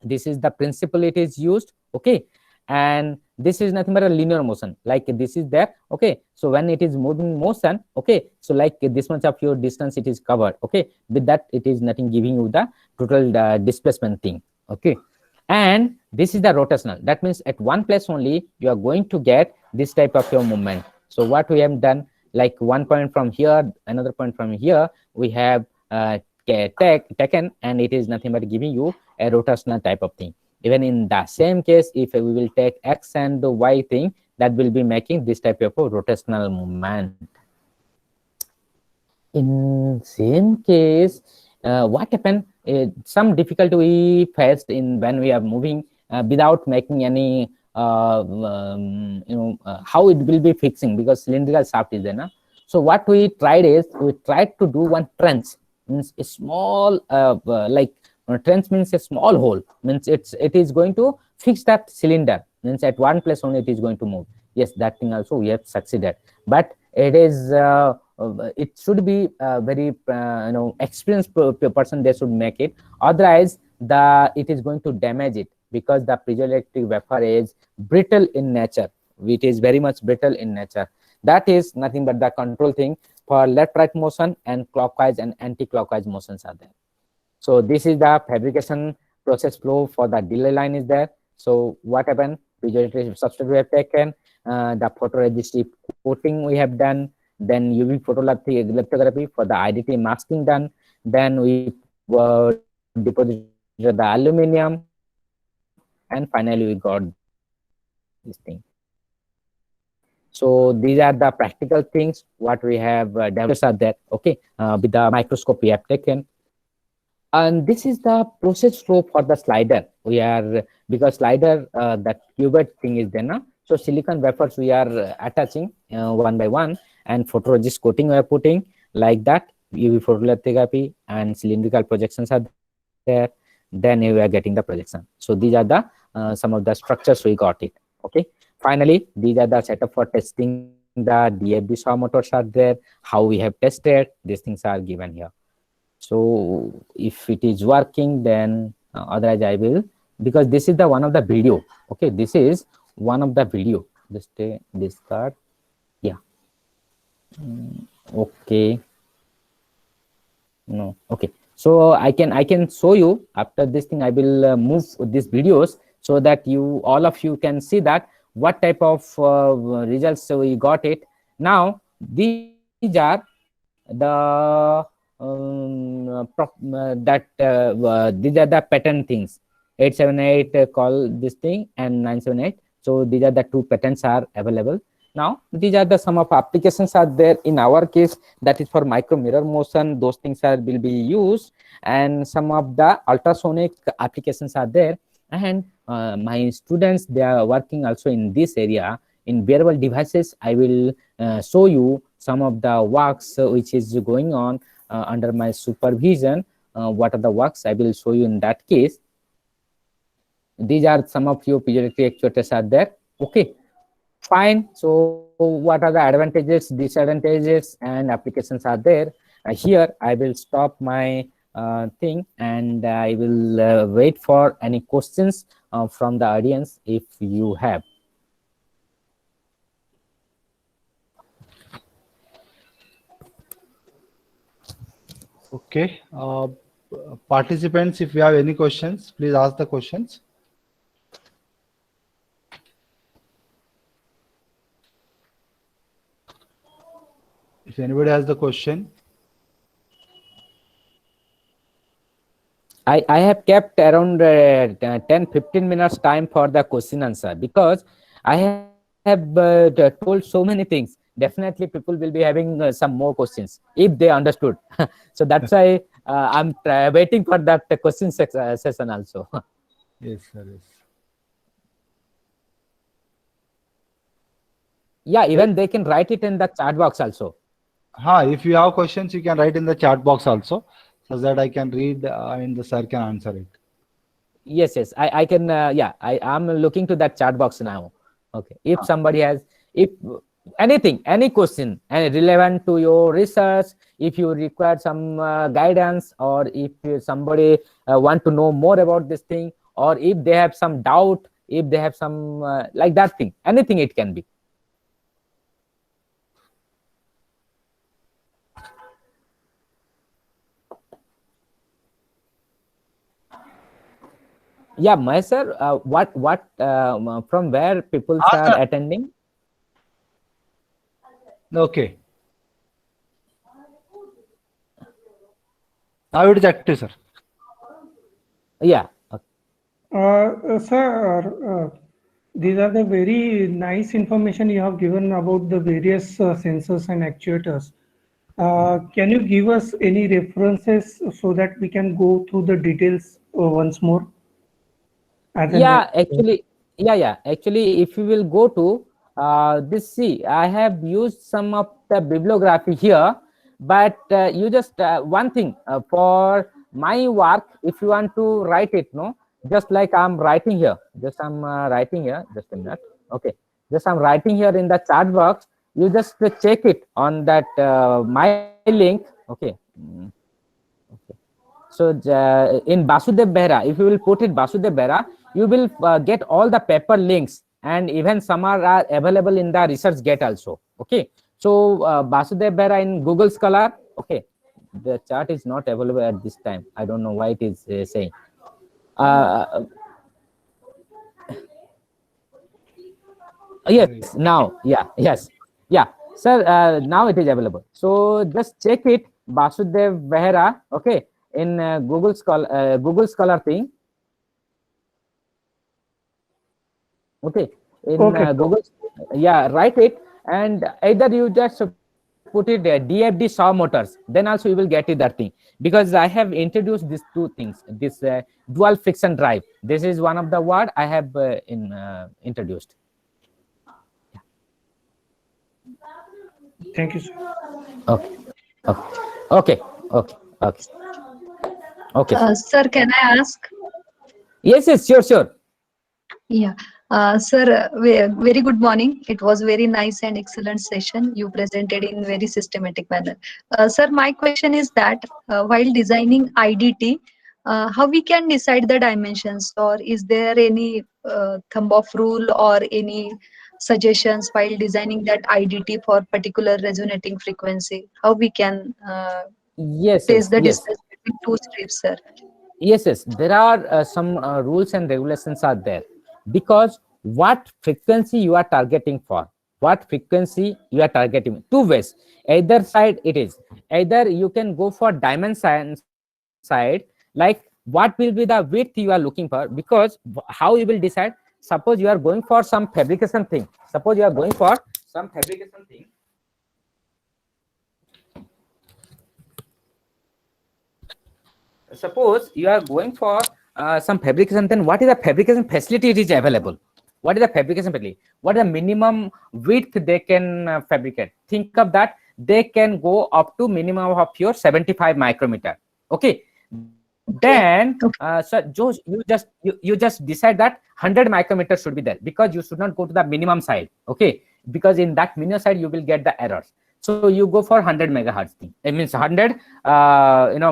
This is the principle it is used. Okay, and this is nothing but a linear motion, like this is there. Okay, so when it is moving motion, okay, so like this much of your distance it is covered. Okay, with that it is nothing giving you the total displacement thing. Okay, and this is the rotational. That means at one place only you are going to get this type of your movement. So what we have done, like one point from here, another point from here, we have taken, and it is nothing but giving you a rotational type of thing. Even in the same case, if we will take X and the Y thing, that will be making this type of a rotational movement. In same case, what happened? Some difficulty we faced in when we are moving without making any how it will be fixing, because cylindrical shaft is there. So what we tried is we tried to do one trench, means a small trench means a small hole, means it is going to fix that cylinder, means at one place only it is going to move. Yes, that thing also we have succeeded, but it is it should be very experienced person, they should make it. Otherwise it is going to damage it, because the piezoelectric wafer is brittle in nature. It is very much brittle in nature. That is nothing but the control thing for left right motion, and clockwise and anti-clockwise motions are there. So this is the fabrication process flow for the delay line is there. So what happened? Piezoelectric substrate we have taken, the photoresistive coating we have done, then UV photolithography for the IDT masking done, then we deposited the aluminum, and finally we got this thing. So these are the practical things what we have developed are there. Okay, with the microscope we have taken. And this is the process flow for the slider. We are, because slider, that cubed thing is there now. So silicon wafers we are attaching one by one, and photoresist coating we are putting like that. UV photolithography and cylindrical projections are there. Then we are getting the projection. So these are the some of the structures we got it. Okay. Finally, these are the setup for testing the DFB saw motors are there. How we have tested, these things are given here. So if it is working, then otherwise I will, because this is the one of the video. Okay, this is one of the video. Just this card. Yeah. Okay. No. Okay. So I can show you after this thing. I will move these videos so that you all of you can see that what type of results we got it. Now these are the these are the pattern things. 878 call this thing, and 978. So these are the two patents are available. Now these are the some of applications are there. In our case, that is for micro mirror motion. Those things will be used, and some of the ultrasonic applications are there. And my students, they are working also in this area in wearable devices. I will show you some of the works which is going on under my supervision. What are the works I will show you in that case. These are some of your piezoelectric actuators are there. Okay, fine. So what are the advantages, disadvantages, and applications are there? Here I will stop my thing, and I will wait for any questions from the audience if you have. Okay. Participants, if you have any questions, please ask the questions. If anybody has the question. I have kept around 10-15 minutes time for the question answer, because I have told so many things. Definitely people will be having some more questions if they understood. So that's why I'm waiting for that question session also. Yes, sir. Yes. Yeah, even they can write it in the chat box also. If you have questions, you can write in the chat box also, so that I can read and the sir can answer it. Yes, I can. Yeah, I am looking to that chat box now. Okay, if somebody has, if anything, any question and relevant to your research, if you require some guidance, or if somebody want to know more about this thing, or if they have some doubt, if they have some like that thing, anything it can be. Yeah, my sir, what from where people are sir. attending? Okay. Now it is active, sir. Yeah. Sir, these are the very nice information you have given about the various sensors and actuators. Can you give us any references so that we can go through the details once more? Yeah, actually, actually, if you will go to this, see, I have used some of the bibliography here, but you just one thing for my work, if you want to write it, no, just like I'm writing here, just I'm writing here, just a minute. Okay, just I'm writing here in the chat box. You just check it on that my link. Okay. So in Basudev Behra, if you will put it Basudev Behra, you will get all the paper links, and even some are available in the ResearchGate also. Okay. So Basudev Behra in Google Scholar. Okay. The chart is not available at this time. I don't know why it is saying. Yes. Now. Yeah. Yes. Yeah. Sir, now it is available. So just check it, Basudev Behra. Okay. In Google Scholar thing. Okay, in Google, yeah, write it, and either you just put it DFD saw motors, then also you will get it that thing, because I have introduced these two things, this dual friction drive. This is one of the word I have introduced. Yeah. Thank you, sir. Okay. Okay. Okay. Okay. Okay. Sir, can I ask? Yes. Sure. Yeah. Sir, very good morning. It was very nice and excellent session. You presented in very systematic manner. Sir, my question is that while designing IDT, how we can decide the dimensions, or is there any thumb of rule or any suggestions while designing that IDT for particular resonating frequency? How we can test the distance between two strips, sir? Yes, there are some rules and regulations are there, because what frequency you are targeting for, two ways. Either side it is, either you can go for dimension side, like what will be the width you are looking for, because how you will decide, suppose you are going for some fabrication thing, suppose you are going for some fabrication, then what is the fabrication facility it is available? What is the fabrication facility? What is the minimum width they can fabricate? Think of that. They can go up to minimum of your 75 micrometer. Okay. then Okay. so Josh, you just decide that 100 micrometers should be there, because you should not go to the minimum side. Okay, because in that minimum side you will get the errors. So you go for 100 megahertz thing. It means 100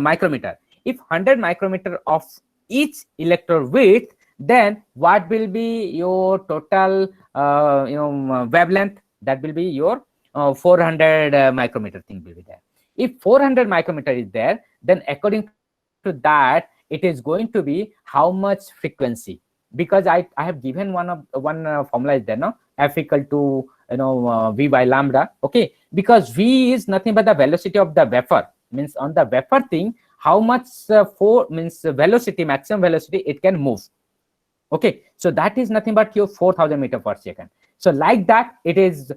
micrometer. If 100 micrometer of each electrode width, then what will be your total wavelength? That will be your 400 micrometer thing will be there. If 400 micrometer is there, then according to that, it is going to be how much frequency. Because I have given one formula is there, no, F equal to V by lambda. Okay, because V is nothing but the velocity of the vapor. Means on the vapor thing, how much velocity, maximum velocity it can move. Okay, so that is nothing but your 4000 meter per second. So like that, it is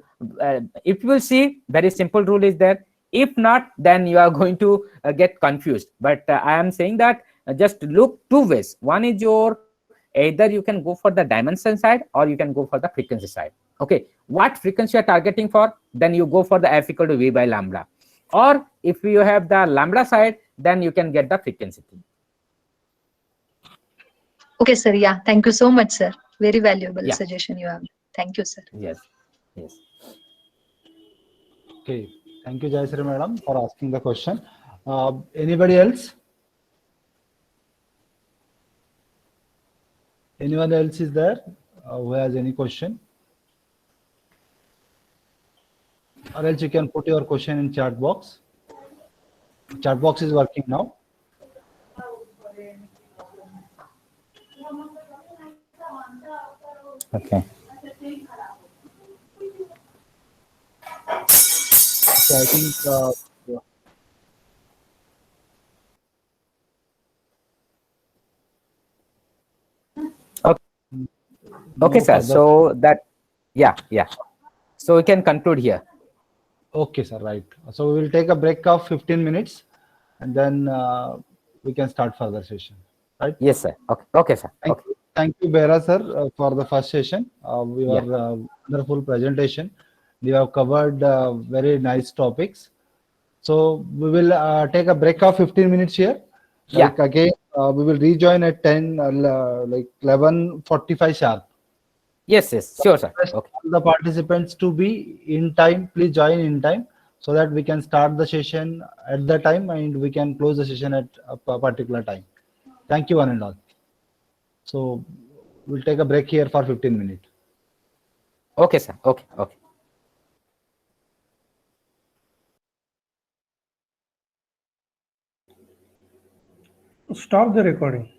if you will see, very simple rule is there. If not, then you are going to get confused. But I am saying that just look two ways. One is your, either you can go for the dimension side or you can go for the frequency side. Okay, what frequency you are targeting for, then you go for the F equal to V by lambda. Or if you have the lambda side, then you can get the frequency thing. Okay, sir. Yeah. Thank you so much, sir. Very valuable Yeah. suggestion you have. Thank you, sir. Yes, yes. Okay, thank you, Jayasri madam, for asking the question. Anybody else? Anyone else is there who has any question? Or else you can put your question in chat box. Chat box is working now. Okay. So I think yeah. Okay, No sir. further- So that, yeah. So we can conclude here. Okay, sir. Right. So we will take a break of 15 minutes, and then we can start further session. Right. Yes, sir. Okay, sir. Thank Okay. you. Thank you, Behra sir, for the first session. Your wonderful presentation. You have covered very nice topics. So we will take a break of 15 minutes here. Yeah. Like again, we will rejoin at 10, like 11:45 sharp. Yes, sure, sir. Request Okay. all the participants to be in time. Please join in time so that we can start the session at the time and we can close the session at a particular time. Thank you, one and all. So we'll take a break here for 15 minutes. Okay, sir. Okay. Stop the recording.